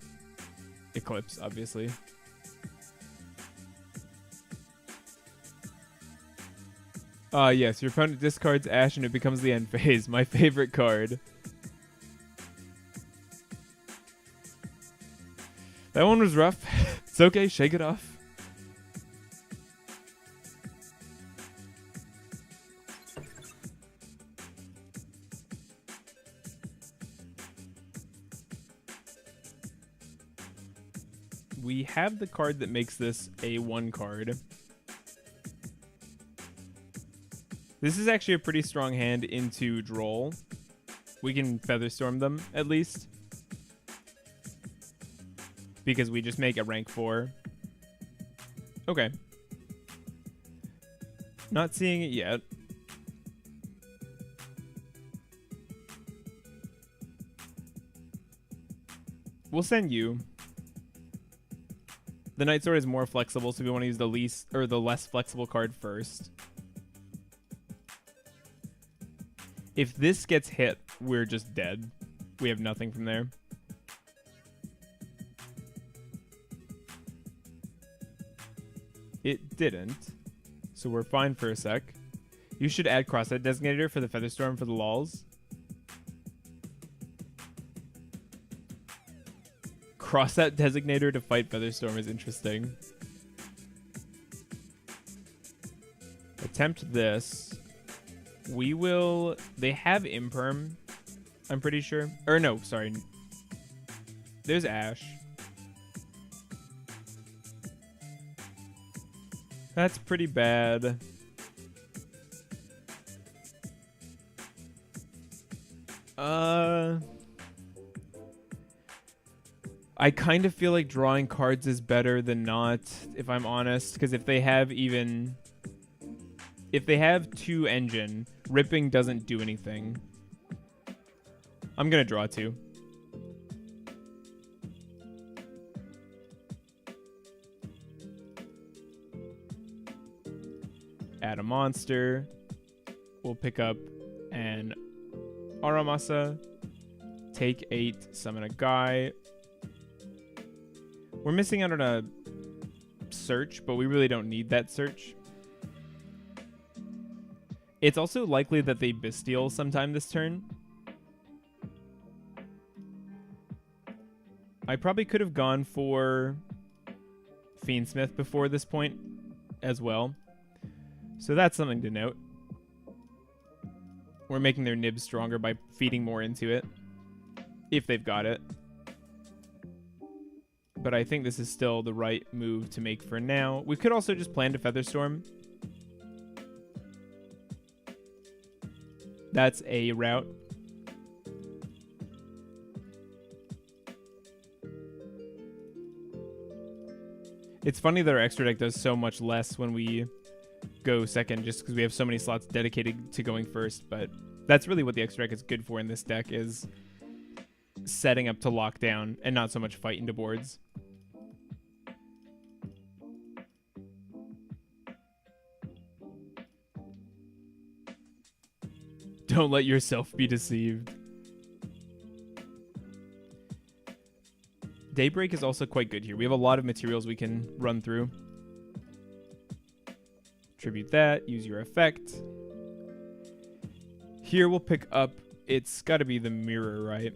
Eclipse, obviously. Yes, your opponent discards Ash and it becomes the end phase. My favorite card. That one was rough. It's okay, shake it off. We have the card that makes this a 1 card. This is actually a pretty strong hand into Droll. We can Featherstorm them, at least. Because we just make a rank 4. Okay. Not seeing it yet. We'll send you. The Night Sword is more flexible, so we want to use the less flexible card first. If this gets hit, we're just dead. We have nothing from there. It didn't, so we're fine for a sec. You should add Crossset Designator for the Featherstorm for the lols. Crossset Designator to fight Featherstorm is interesting. Attempt this. We will... They have Imperm, I'm pretty sure. Or no, sorry. There's Ash. That's pretty bad. I kind of feel like drawing cards is better than not, if I'm honest, because if they have 2 engine, ripping doesn't do anything. I'm gonna draw 2. Add a monster. We'll pick up an Aramasa. Take 8, summon a guy. We're missing out on a search, but we really don't need that search. It's also likely that they Bestial sometime this turn. I probably could have gone for Fiendsmith before this point as well. So that's something to note. We're making their nibs stronger by feeding more into it, if they've got it. But I think this is still the right move to make for now. We could also just plan to Featherstorm. That's a route. It's funny that our extra deck does so much less when we go second, just because we have so many slots dedicated to going first. But that's really what the extra deck is good for in this deck, is setting up to lock down and not so much fight into boards. Don't let yourself be deceived. Daybreak is also quite good here. We have a lot of materials we can run through. Tribute that, use your effect. Here we'll pick up, it's got to be the mirror, right?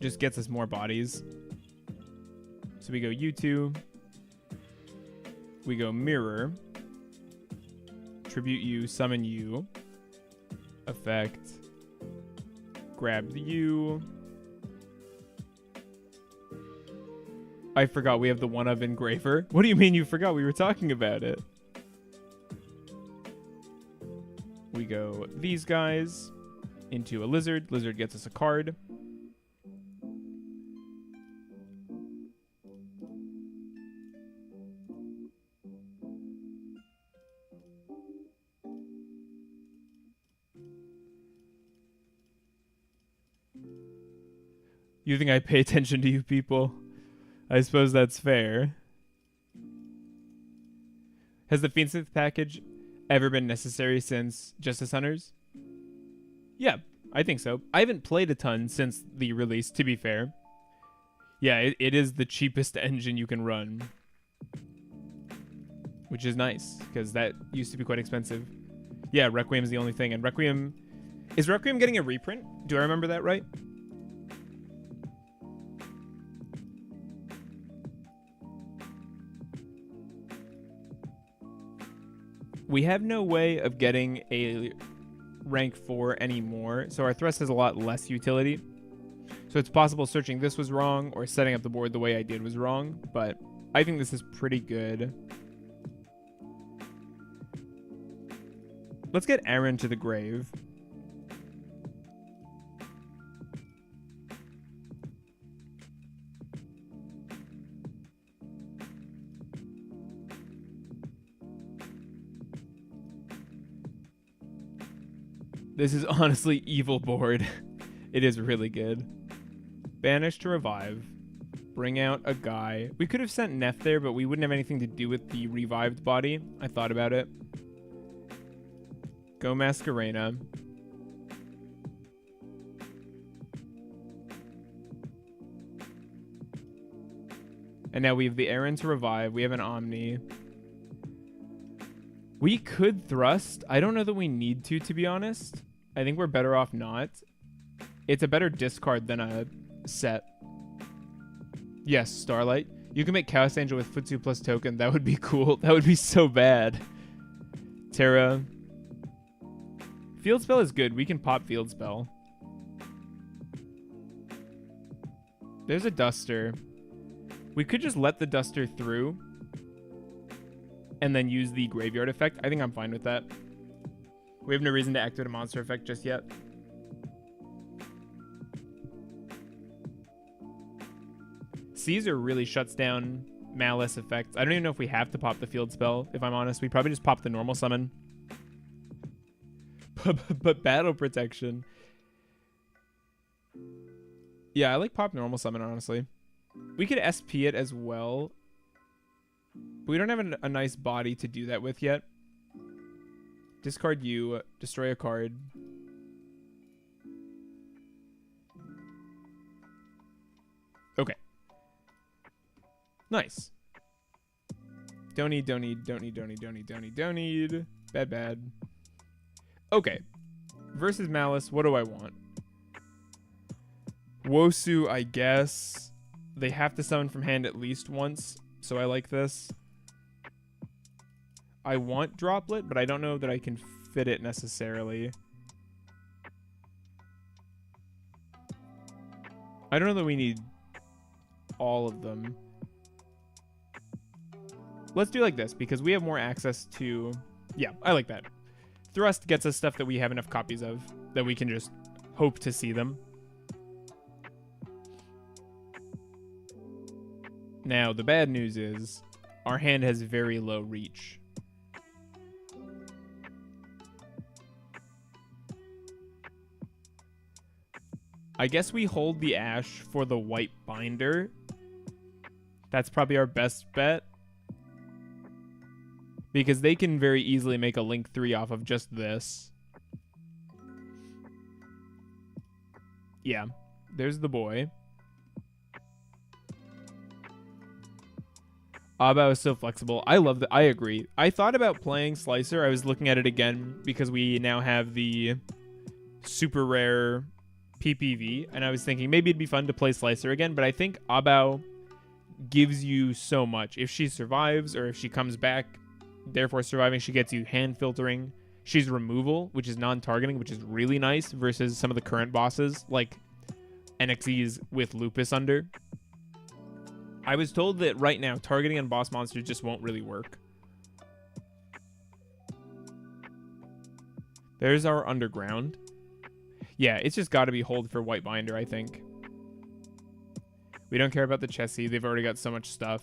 just gets us more bodies. So we go U2. We go mirror. Tribute U, summon U. Effect. Grab the U. I forgot we have the one of engraver. What do you mean you forgot? We were talking about it. We go these guys into a lizard. Lizard gets us a card. You think I pay attention to you people? I suppose that's fair. Has the Fiendsmith package ever been necessary since Justice Hunters? Yeah, I think so. I haven't played a ton since the release, to be fair. Yeah, it is the cheapest engine you can run. Which is nice, because that used to be quite expensive. Yeah, Requiem's the only thing. And Requiem... Is Requiem getting a reprint? Do I remember that right? We have no way of getting a rank 4 anymore, so our thrust has a lot less utility. So it's possible searching this was wrong, or setting up the board the way I did was wrong, but I think this is pretty good. Let's get Aaron to the grave. This is honestly evil board. It is really good. Banish to revive. Bring out a guy. We could have sent Neff there, but we wouldn't have anything to do with the revived body. I thought about it. Go Masquerena. And now we have the Aaron to revive. We have an Omni. We could thrust. I don't know that we need to be honest. I think we're better off not. It's a better discard than a set. Yes, Starlight. You can make Chaos Angel with Futsu plus token. That would be cool. That would be so bad. Terra. Field Spell is good. We can pop Field Spell. There's a Duster. We could just let the Duster through and then use the graveyard effect. I think I'm fine with that. We have no reason to activate a monster effect just yet. Caesar really shuts down Malice effects. I don't even know if we have to pop the field spell, if I'm honest. We probably just pop the normal summon. But battle protection. Yeah, I like pop normal summon, honestly. We could SP it as well. But we don't have a nice body to do that with yet. Discard you, destroy a card. Okay. Nice. Don't need. Bad. Okay. Versus Malice, what do I want? Wosu, I guess. They have to summon from hand at least once, so I like this. I want Droplet, but I don't know that I can fit it necessarily. I don't know that we need all of them. Let's do like this, because we have more access to... Yeah, I like that. Thrust gets us stuff that we have enough copies of, that we can just hope to see them. Now, the bad news is, our hand has very low reach. I guess we hold the Ash for the white binder. That's probably our best bet. Because they can very easily make a Link 3 off of just this. Yeah, there's the boy. Abao is so flexible. I love that. I agree. I thought about playing Slicer. I was looking at it again because we now have the super rare PPV, and I was thinking maybe it'd be fun to play Slicer again, but I think Abao gives you so much. If she survives, or if she comes back, therefore surviving, she gets you hand filtering. She's removal, which is non-targeting, which is really nice versus some of the current bosses, like NXEs with Lupus under. I was told that right now, targeting on boss monsters just won't really work. There's our underground. Yeah, it's just got to be hold for White Binder, I think. We don't care about the Chessie. They've already got so much stuff.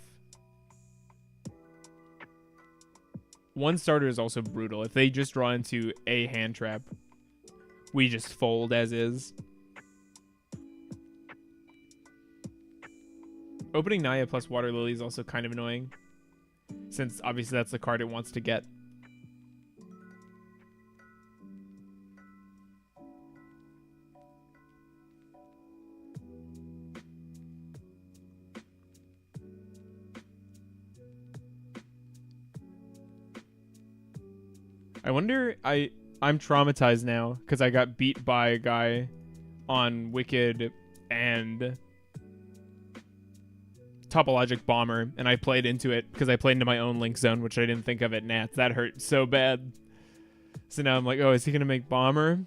One starter is also brutal. If they just draw into a hand trap, we just fold as is. Opening Naya plus Water Lily is also kind of annoying, since obviously that's the card it wants to get. I wonder, I'm traumatized now because I got beat by a guy on Wicked and Topologic Bomber, and I played into it because I played into my own Link Zone, which I didn't think of at Nats. That hurt so bad. So now I'm like, oh, is he going to make Bomber?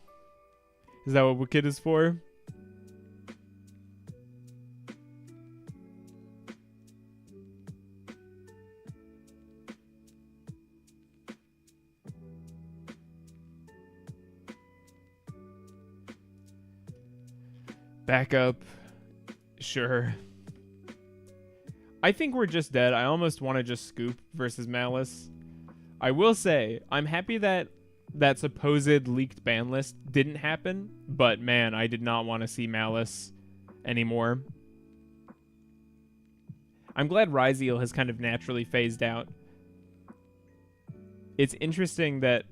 Is that what Wicked is for? Backup. Sure. I think we're just dead. I almost want to just scoop versus Malice. I will say, I'm happy that that supposed leaked ban list didn't happen, but man, I did not want to see Malice anymore. I'm glad Ryzeal has kind of naturally phased out. It's interesting that...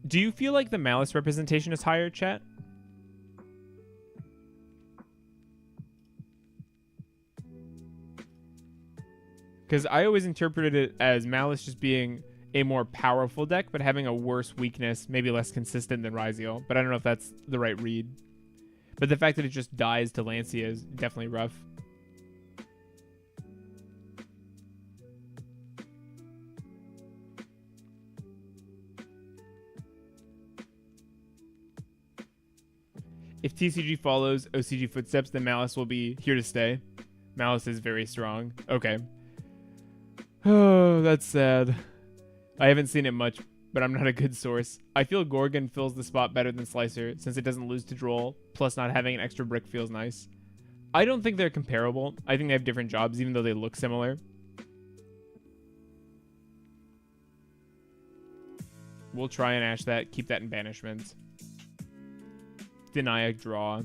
Do you feel like the Malice representation is higher, chat? Because I always interpreted it as Malice just being a more powerful deck, but having a worse weakness, maybe less consistent than Ryzeal. But I don't know if that's the right read. But the fact that it just dies to Lancia is definitely rough. If TCG follows OCG footsteps, then Malice will be here to stay. Malice is very strong. Okay. Oh, that's sad. I haven't seen it much, but I'm not a good source. I feel Gorgon fills the spot better than Slicer, since it doesn't lose to Droll, plus not having an extra brick feels nice. I don't think they're comparable. I think they have different jobs, even though they look similar. We'll try and ash that, keep that in banishment. Deny a draw.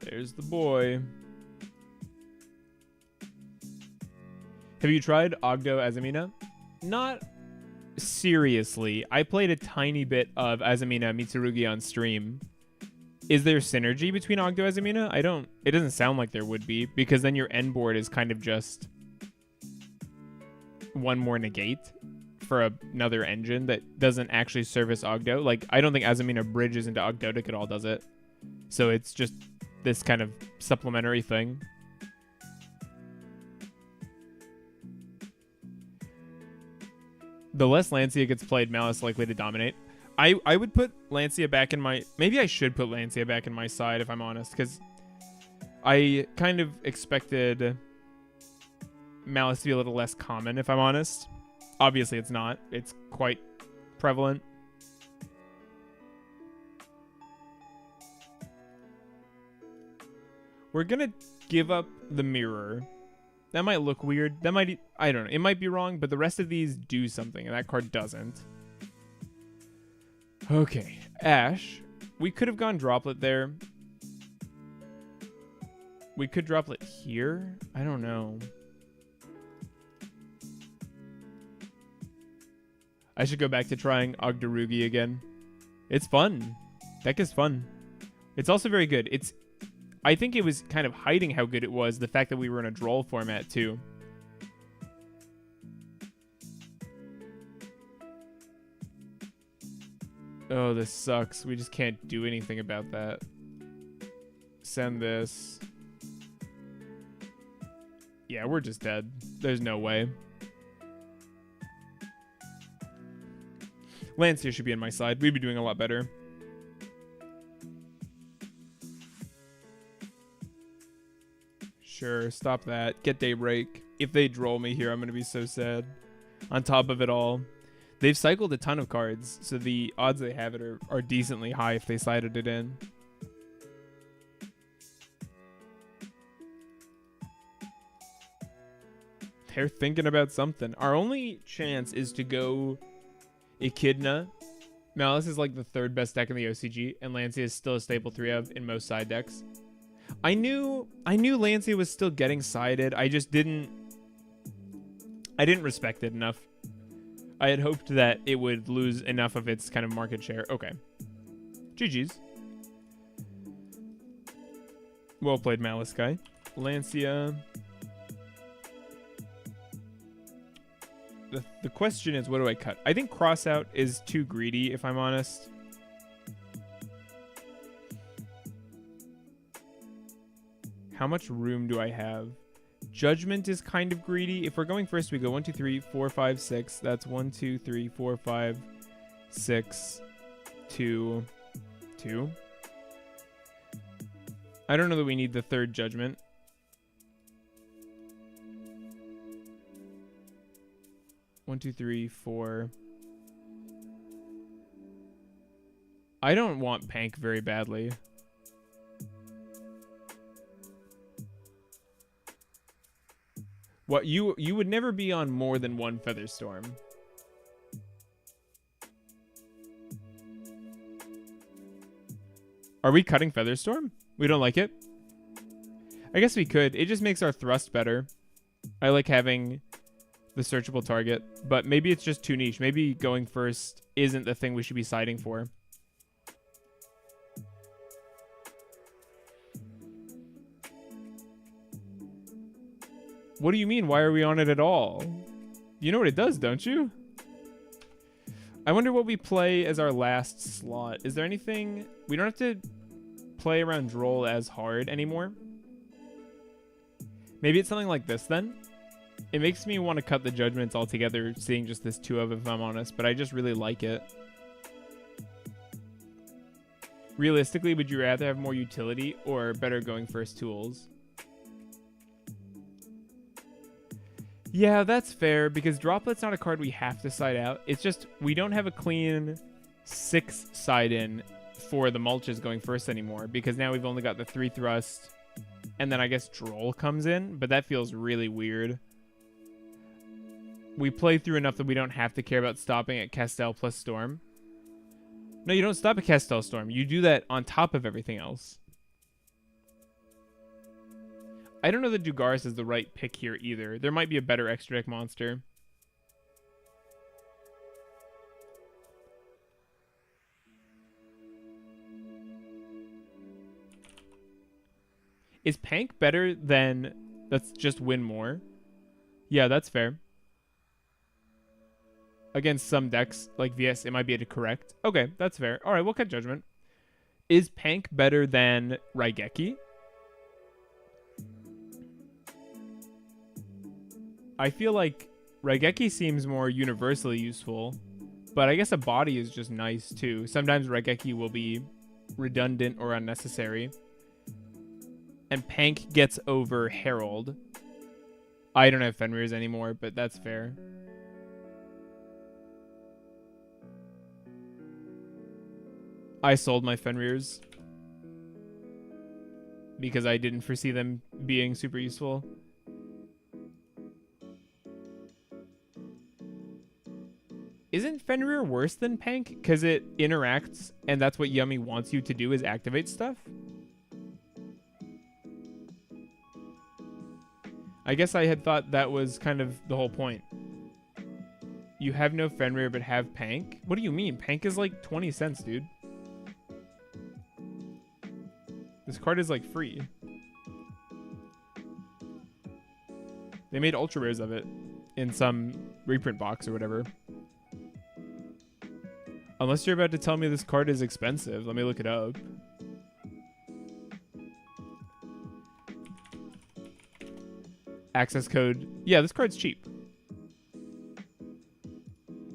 There's the boy. Have you tried Ogdo Azamina? Not seriously. I played a tiny bit of Azamina Mitsurugi on stream. Is there synergy between Ogdo Azamina? It doesn't sound like there would be, because then your end board is kind of just one more negate for another engine that doesn't actually service Ogdo. Like, I don't think Azamina bridges into Ogdoadic at all, does it? So it's just this kind of supplementary thing. The less Lancia gets played, Malice likely to dominate. I would put Lancia back in my... Maybe I should put Lancia back in my side, if I'm honest, because I kind of expected Malice to be a little less common, if I'm honest. Obviously, it's not. It's quite prevalent. We're going to give up the mirror. That might look weird. That might... I don't know. It might be wrong, but the rest of these do something, and that card doesn't. Okay. Ash. We could have gone Droplet there. We could Droplet here. I don't know. I should go back to trying Ogdorugi again. It's fun. Deck is fun. It's also very good. I think it was kind of hiding how good it was, the fact that we were in a Droll format, too. Oh, this sucks. We just can't do anything about that. Send this. Yeah, we're just dead. There's no way. Lancia should be on my side. We'd be doing a lot better. Sure, stop that. Get Daybreak. If they droll me here, I'm going to be so sad. On top of it all, they've cycled a ton of cards, so the odds they have it are decently high if they sided it in. They're thinking about something. Our only chance is to go Echidna. Malice is like the third best deck in the OCG, and Lancia is still a staple 3 of in most side decks. I knew Lancia was still getting sided. I didn't respect it enough. I had hoped that it would lose enough of its kind of market share. Okay. GG's. Well played, Malice guy. Lancia. The question is, what do I cut? I think Crossout is too greedy, if I'm honest. How much room do I have? Judgment is kind of greedy. If we're going first, we go 1, 2, 3, 4, 5, 6. That's 1, 2, 3, 4, 5, 6, 2, 2. I don't know that we need the third Judgment. One, two, three, 4. I don't want Pank very badly. What, you would never be on more than one Featherstorm. Are we cutting Featherstorm? We don't like it? I guess we could. It just makes our thrust better. I like having the searchable target, but maybe it's just too niche. Maybe going first isn't the thing we should be siding for. What do you mean? Why are we on it at all? You know what it does, don't you? I wonder what we play as our last slot. Is there anything... We don't have to play around Droll as hard anymore. Maybe it's something like this then? It makes me want to cut the Judgments altogether, seeing just this 2 of, if I'm honest, but I just really like it. Realistically, would you rather have more utility or better going first tools? Yeah, that's fair, because Droplet's not a card we have to side out. It's just we don't have a clean 6 side in for the mulches going first anymore, because now we've only got the 3 thrust, and then I guess Droll comes in, but that feels really weird. We play through enough that we don't have to care about stopping at Castel plus Storm. No, you don't stop at Castel Storm. You do that on top of everything else. I don't know that Dugaris is the right pick here either. There might be a better extra deck monster. Is Pank better than... Let's just win more? Yeah, that's fair. Against some decks, like VS, it might be able to correct. Okay, that's fair. Alright, we'll cut Judgment. Is Pank better than Raigeki? I feel like Raigeki seems more universally useful, but I guess a body is just nice too. Sometimes Raigeki will be redundant or unnecessary. And Pank gets over Herald. I don't have Fenrir's anymore, but that's fair. I sold my Fenrir's because I didn't foresee them being super useful. Isn't Fenrir worse than Pank? Because it interacts, and that's what Yummy wants you to do, is activate stuff? I guess I had thought that was kind of the whole point. You have no Fenrir, but have Pank? What do you mean? Pank is like 20 cents, dude. This card is like free. They made ultra rares of it in some reprint box or whatever. Unless you're about to tell me this card is expensive. Let me look it up. Access code. Yeah, this card's cheap.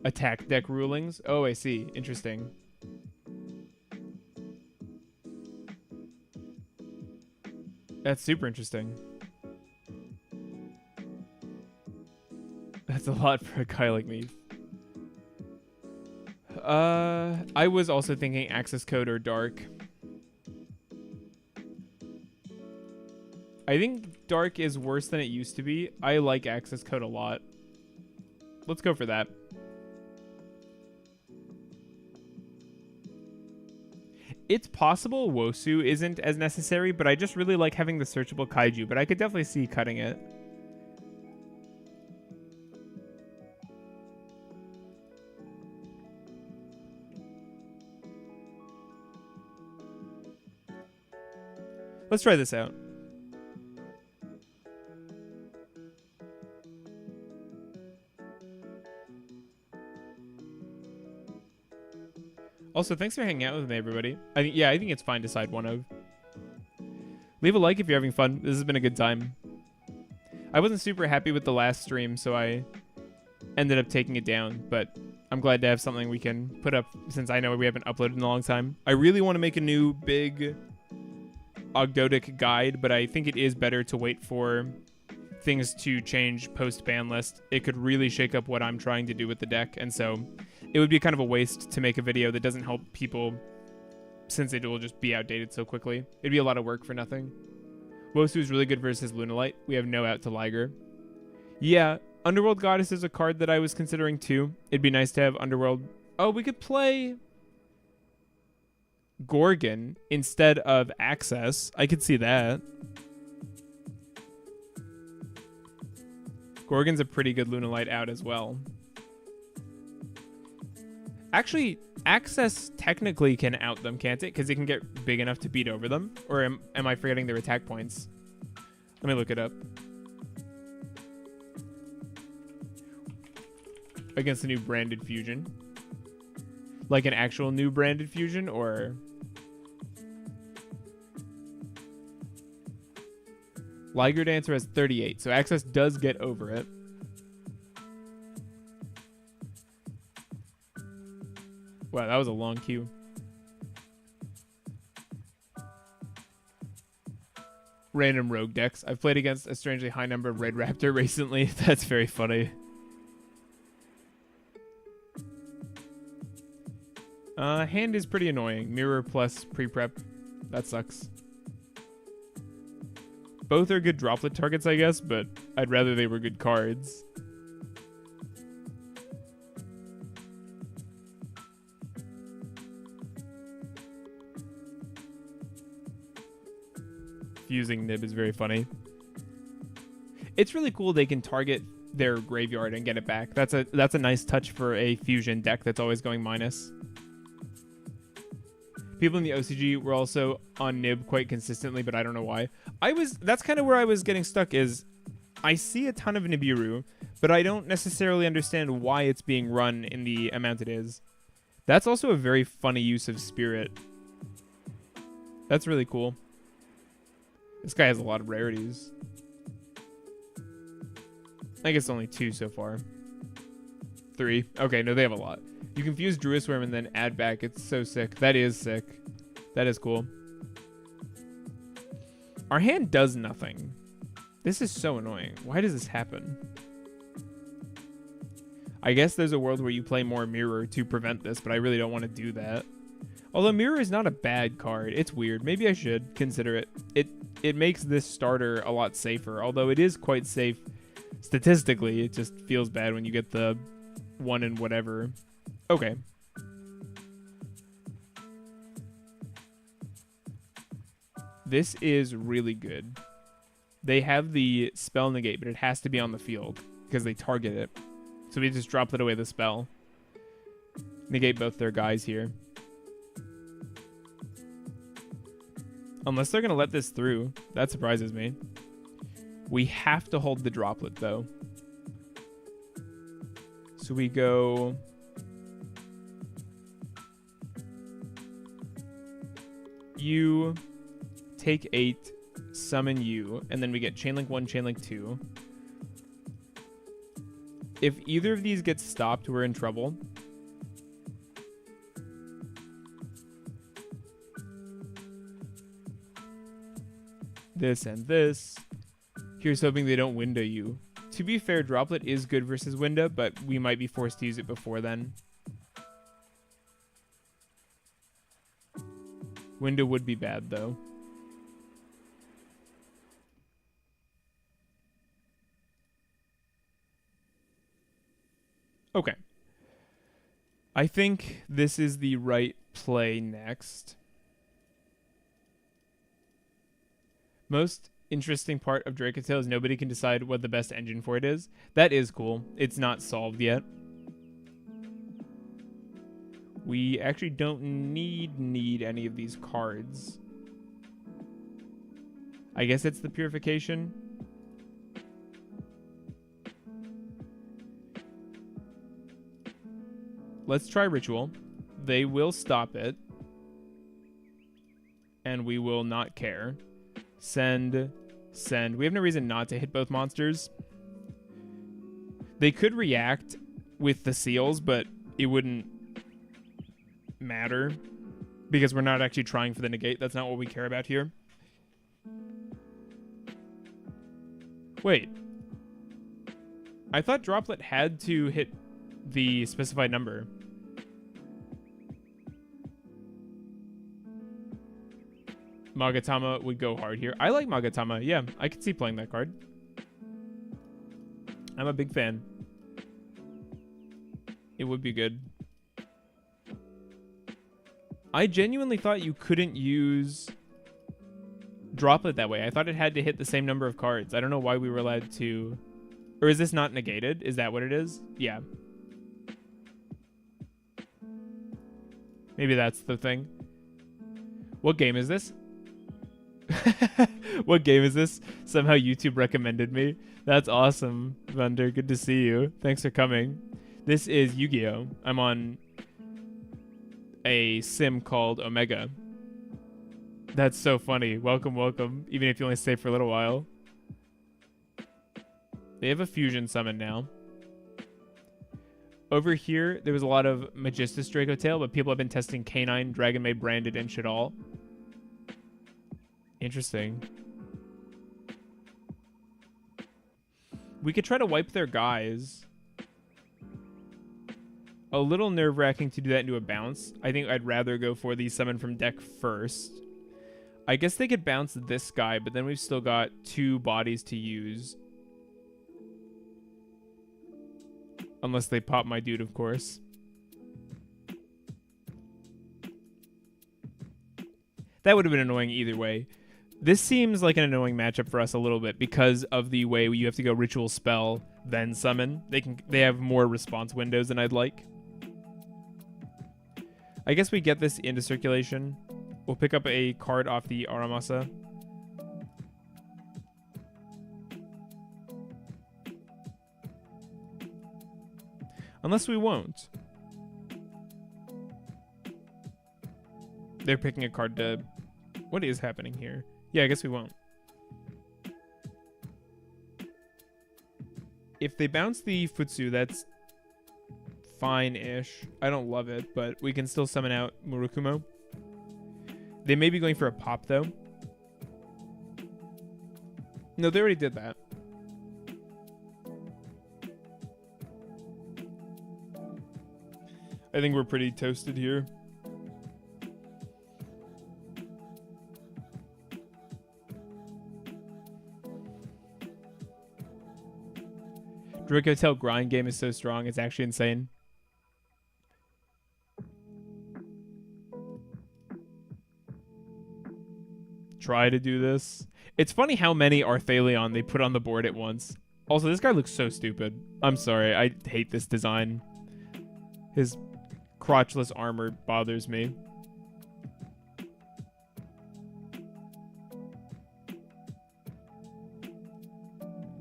Attack deck rulings. Oh, I see. Interesting. That's super interesting. That's a lot for a guy like me. I was also thinking access code or dark. I think dark is worse than it used to be. I like access code a lot. Let's go for that. It's possible Wosu isn't as necessary, but I just really like having the searchable kaiju, but I could definitely see cutting it. Let's try this out. Also, thanks for hanging out with me, everybody. I think it's fine to side one of. Leave a like if you're having fun. This has been a good time. I wasn't super happy with the last stream, so I ended up taking it down, but I'm glad to have something we can put up since I know we haven't uploaded in a long time. I really want to make a new big Ogdoadic guide, but I think it is better to wait for things to change post-ban list. It could really shake up what I'm trying to do with the deck, and so it would be kind of a waste to make a video that doesn't help people since it will just be outdated so quickly. It'd be a lot of work for nothing. Wosu is really good versus Lunalite. We have no out to Liger. Yeah, Underworld Goddess is a card that I was considering too. It'd be nice to have Underworld. Oh, we could play Gorgon instead of Access. I could see that. Gorgon's a pretty good Lunalite out as well. Actually, Access technically can out them, can't it? Because it can get big enough to beat over them. Or am I forgetting their attack points? Let me look it up. Against the new branded fusion. Like an actual new branded fusion, or... Liger Dancer has 38, so Access does get over it. Wow, that was a long queue. Random rogue decks. I've played against a strangely high number of Red Raptor recently. That's very funny. Hand is pretty annoying. Mirror plus pre-prep. That sucks. Both are good droplet targets, I guess, but I'd rather they were good cards. Fusing Nib is very funny. It's really cool they can target their graveyard and get it back. That's a nice touch for a fusion deck that's always going minus. People in the OCG were also on Nib quite consistently, but I don't know why. That's kind of where I was getting stuck, is I see a ton of Nibiru, but I don't necessarily understand why it's being run in the amount it is. That's also a very funny use of Spirit. That's really cool. This guy has a lot of rarities. I guess only 2 so far. 3. Okay, no, they have a lot. You can fuse Druisworm and then add back. It's so sick. That is sick. That is cool. Our hand does nothing. This is so annoying. Why does this happen? I guess there's a world where you play more Mirror to prevent this, but I really don't want to do that. Although Mirror is not a bad card. It's weird. Maybe I should consider it. It makes this starter a lot safer, although it is quite safe statistically. It just feels bad when you get the 1 and whatever. Okay. This is really good. They have the spell negate, but it has to be on the field because they target it. So we just drop it away the spell. Negate both their guys here. Unless they're going to let this through. That surprises me. We have to hold the droplet, though. So we go... you, take 8, summon you, and then we get Chainlink 1, Chainlink 2. If either of these gets stopped, we're in trouble. This and this. Here's hoping they don't window you. To be fair, Droplet is good versus window, but we might be forced to use it before then. Window would be bad, though. Okay. I think this is the right play next. Most interesting part of Dracotail is nobody can decide what the best engine for it is. That is cool. It's not solved yet. We actually don't need any of these cards. I guess it's the purification. Let's try Ritual. They will stop it. And we will not care. Send. We have no reason not to hit both monsters. They could react with the seals, but it wouldn't matter because we're not actually trying for the negate. That's not what we care about here. Wait. I thought Droplet had to hit the specified number. Magatama would go hard here. I like Magatama. Yeah, I could see playing that card. I'm a big fan. It would be good. I genuinely thought you couldn't use Droplet that way. I thought it had to hit the same number of cards. I don't know why we were allowed to... Or is this not negated? Is that what it is? Yeah. Maybe that's the thing. What game is this? What game is this? Somehow YouTube recommended me. That's awesome, Thunder. Good to see you. Thanks for coming. This is Yu-Gi-Oh! I'm on a sim called Omega. That's so funny. Welcome, welcome. Even if you only stay for a little while. They have a fusion summon now. Over here, there was a lot of Magistus Dracotail, but people have been testing Canine, Dragon Maid, Branded, and Shadal. Interesting. We could try to wipe their guys. A little nerve-wracking to do that into a bounce. I think I'd rather go for the summon from deck first. I guess they could bounce this guy, but then we've still got 2 bodies to use. Unless they pop my dude, of course. That would have been annoying either way. This seems like an annoying matchup for us a little bit because of the way you have to go Ritual Spell, then Summon. They have more response windows than I'd like. I guess we get this into circulation. We'll pick up a card off the Aramasa. Unless we won't. They're picking a card to... What is happening here? Yeah, I guess we won't. If they bounce the Futsu, that's fine-ish. I don't love it, but we can still summon out Murokumo. They may be going for a pop, though. No, they already did that. I think we're pretty toasted here. Dracotail grind game is so strong, it's actually insane. Try to do this. It's funny how many Arthalion they put on the board at once. Also, this guy looks so stupid. I'm sorry, I hate this design. His crotchless armor bothers me.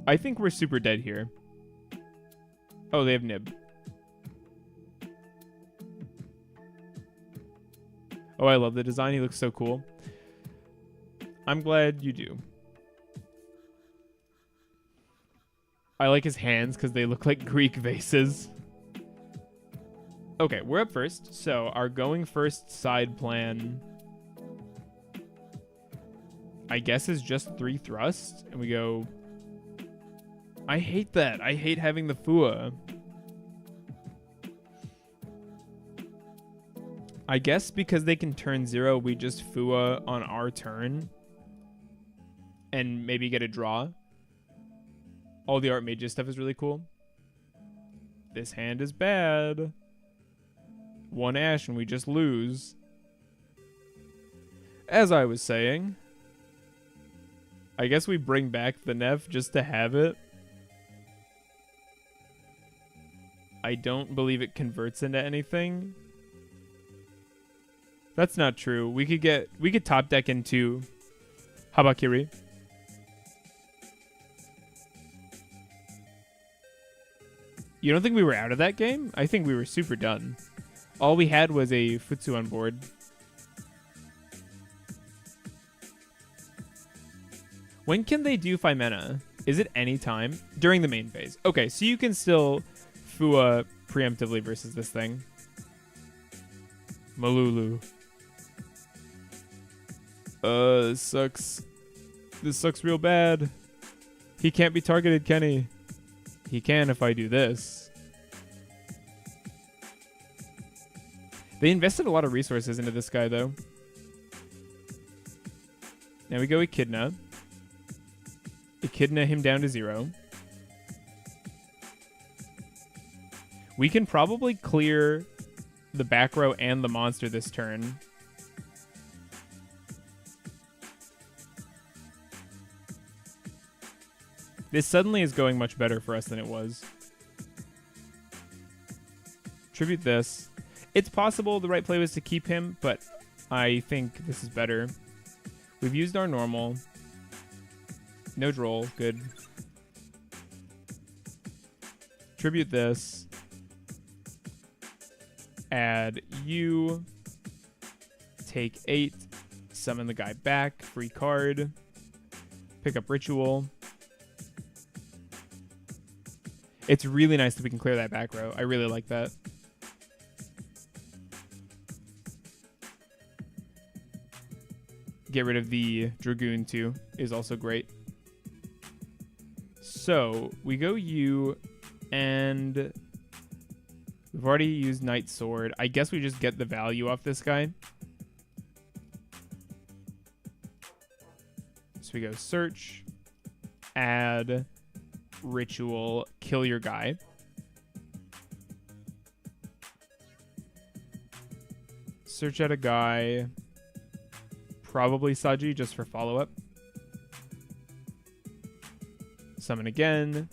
I think we're super dead here. Oh, they have Nib. Oh, I love the design. He looks so cool. I'm glad you do. I like his hands because they look like Greek vases. Okay, we're up first. So our going first side plan, I guess, is just 3 thrusts. And we go... I hate that. I hate having the Fua. I guess because they can turn 0, we just Fua on our turn. And maybe get a draw. All the Art Mages stuff is really cool. This hand is bad. 1 Ash and we just lose. As I was saying, I guess we bring back the Neff just to have it. I don't believe it converts into anything. That's not true. We could top deck into Habakiri. You don't think we were out of that game? I think we were super done. All we had was a Futsu on board. When can they do Femena? Is it any time? During the main phase. Okay, so you can still Fua preemptively versus this thing. Malulu. This sucks. This sucks real bad. He can't be targeted, can he? He can if I do this. They invested a lot of resources into this guy, though. Now we go Echidna. Echidna him down to 0. We can probably clear the back row and the monster this turn. This suddenly is going much better for us than it was. Tribute this. It's possible the right play was to keep him, but I think this is better. We've used our normal. No droll. Good. Tribute this. Add you. Take 8. Summon the guy back. Free card. Pick up Ritual. It's really nice that we can clear that back row. I really like that. Get rid of the Dragoon too is also great. So we go you, and we've already used Knight Sword. I guess we just get the value off this guy. So we go search, add, Ritual, kill your guy. Search out a guy. Probably Saji, just for follow-up. Summon again.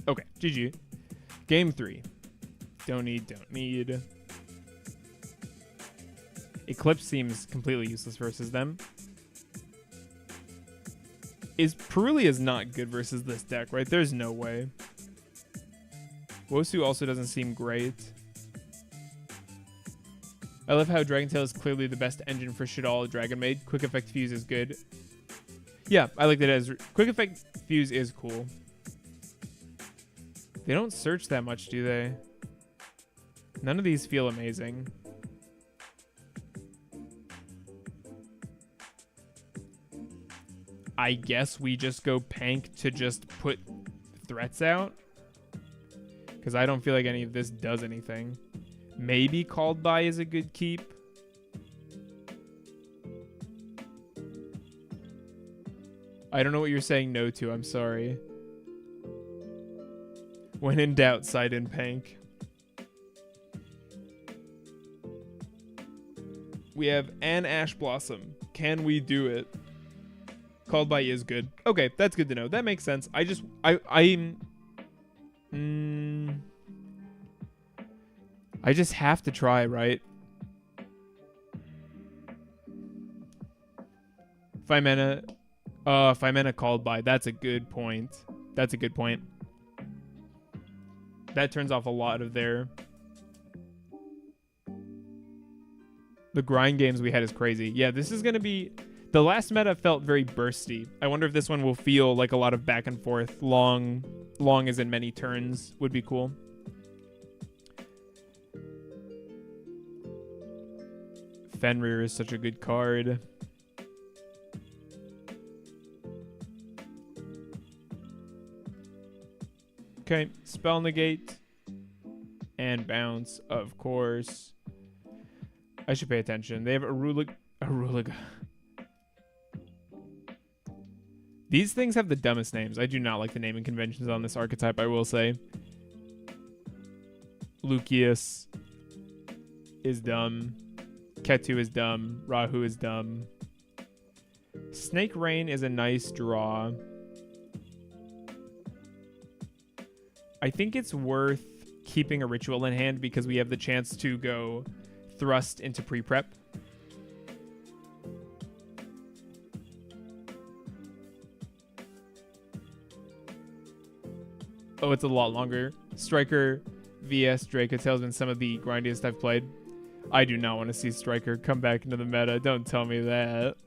Okay, GG. Game 3. Don't need. Eclipse seems completely useless versus them. Peruli is not good versus this deck, right? There's no way. Wosu also doesn't seem great. I love how Dragon Tail is clearly the best engine for Shadal Dragon Maid. Quick Effect Fuse is good. Yeah, I like that as Quick Effect Fuse is cool. They don't search that much, do they? None of these feel amazing. I guess we just go Pank to just put threats out. Because I don't feel like any of this does anything. Maybe Called By is a good keep. I don't know what you're saying no to. I'm sorry. When in doubt, side in Pank. We have an Ash Blossom. Can we do it? Called By is good. Okay, that's good to know. That makes sense. I just have to try, right? Femena Called By. That's a good point. That's a good point. That turns off a lot of their... The grind games we had is crazy. Yeah, this is going to be... The last meta felt very bursty. I wonder if this one will feel like a lot of back and forth. Long as in many turns would be cool. Fenrir is such a good card. Okay, spell negate. And bounce, of course. I should pay attention. They have Arulaga. These things have the dumbest names. I do not like the naming conventions on this archetype, I will say. Lucius is dumb. Ketu is dumb. Rahu is dumb. Snake Rain is a nice draw. I think it's worth keeping a ritual in hand because we have the chance to go thrust into pre-prep. Oh, it's a lot longer. Striker vs Draco Tail's been some of the grindiest I've played. I do not want to see Striker come back into the meta. Don't tell me that.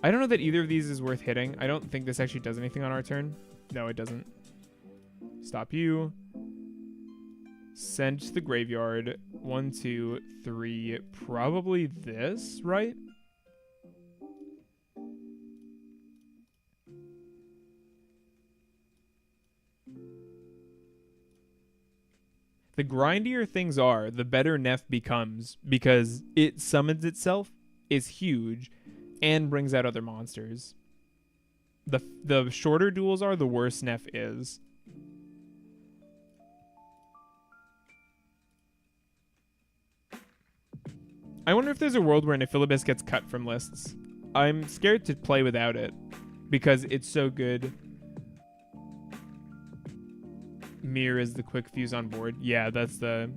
I don't know that either of these is worth hitting. I don't think this actually does anything on our turn. No, it doesn't. Stop you. Send to the graveyard. 1, 2, 3. Probably this, right? The grindier things are, the better Nef becomes because it summons itself, is huge, and brings out other monsters. The shorter duels are, the worse Nef is. I wonder if there's a world where Nephilibus gets cut from lists. I'm scared to play without it because it's so good. Mirror is the quick fuse on board. Yeah, that's the...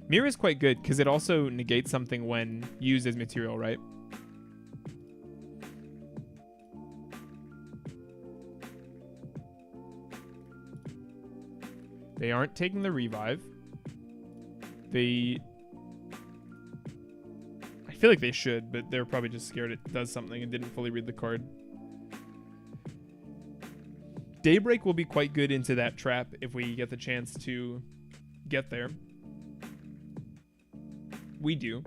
Mirror is quite good because it also negates something when used as material, right? They aren't taking the revive. I feel like they should, but they're probably just scared it does something and didn't fully read the card. Daybreak will be quite good into that trap if we get the chance to get there. We do.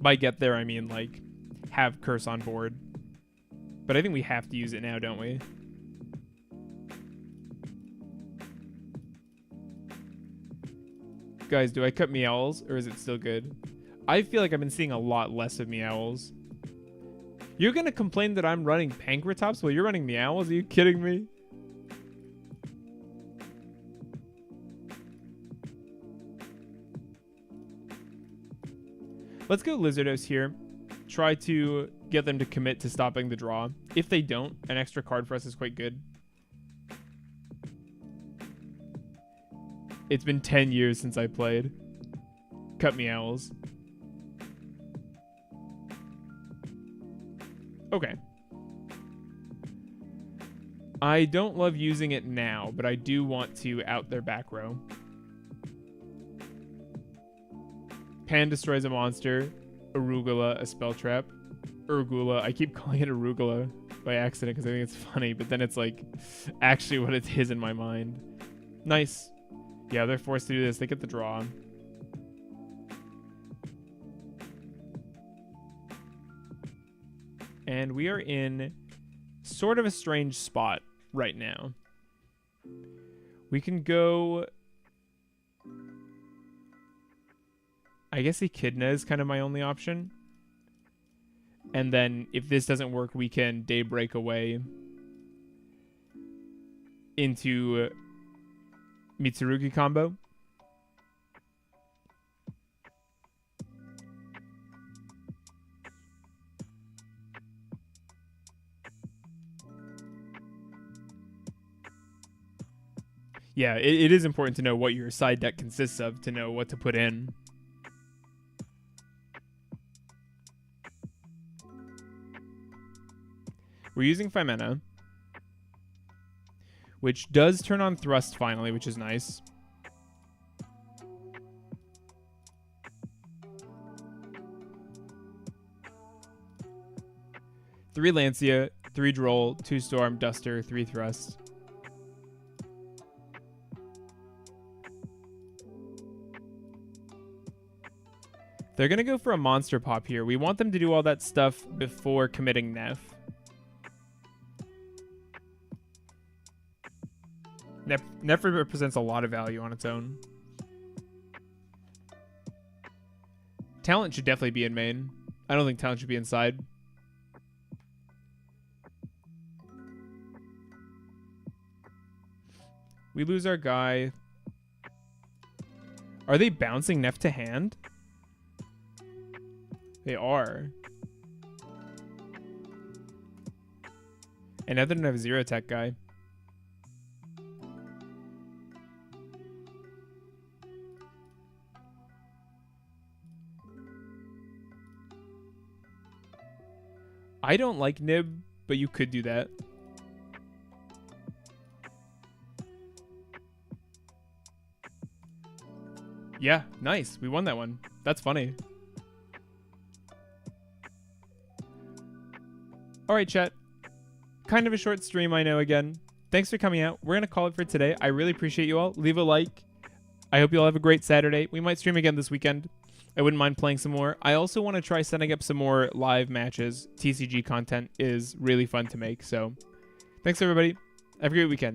By get there, I mean, like, have Curse on board. But I think we have to use it now, don't we? Guys, do I cut Meowls, or is it still good? I feel like I've been seeing a lot less of Meowls. You're gonna complain that I'm running Pankratops while you're running Meowls? Are you kidding me? Let's go Lizardos here. Try to get them to commit to stopping the draw. If they don't, an extra card for us is quite good. It's been 10 years since I played. Cut Meowls. Okay. I don't love using it now, but I do want to out their back row. Pan destroys a monster. Arugula, a spell trap. Urgula. I keep calling it Arugula by accident because I think it's funny, but then it's like actually what it is in my mind. Nice. Yeah, they're forced to do this. They get the draw. And we are in sort of a strange spot right now. We can go... I guess Echidna is kind of my only option. And then if this doesn't work, we can Daybreak away into Mitsurugi combo. Yeah, it is important to know what your side deck consists of to know what to put in. We're using Femena, which does turn on Thrust finally, which is nice. 3 Lancia, 3 Droll, 2 Storm, Duster, 3 Thrust. They're going to go for a monster pop here. We want them to do all that stuff before committing Neff. Neff represents a lot of value on its own. Talent should definitely be in main. I don't think Talent should be inside. We lose our guy. Are they bouncing Neff to hand? They are. And now they don't have a 0 tech guy. I don't like Nib, but you could do that. Yeah, nice. We won that one. That's funny. All right, chat. Kind of a short stream, I know, again. Thanks for coming out. We're going to call it for today. I really appreciate you all. Leave a like. I hope you all have a great Saturday. We might stream again this weekend. I wouldn't mind playing some more. I also want to try setting up some more live matches. TCG content is really fun to make. So thanks, everybody. Have a great weekend.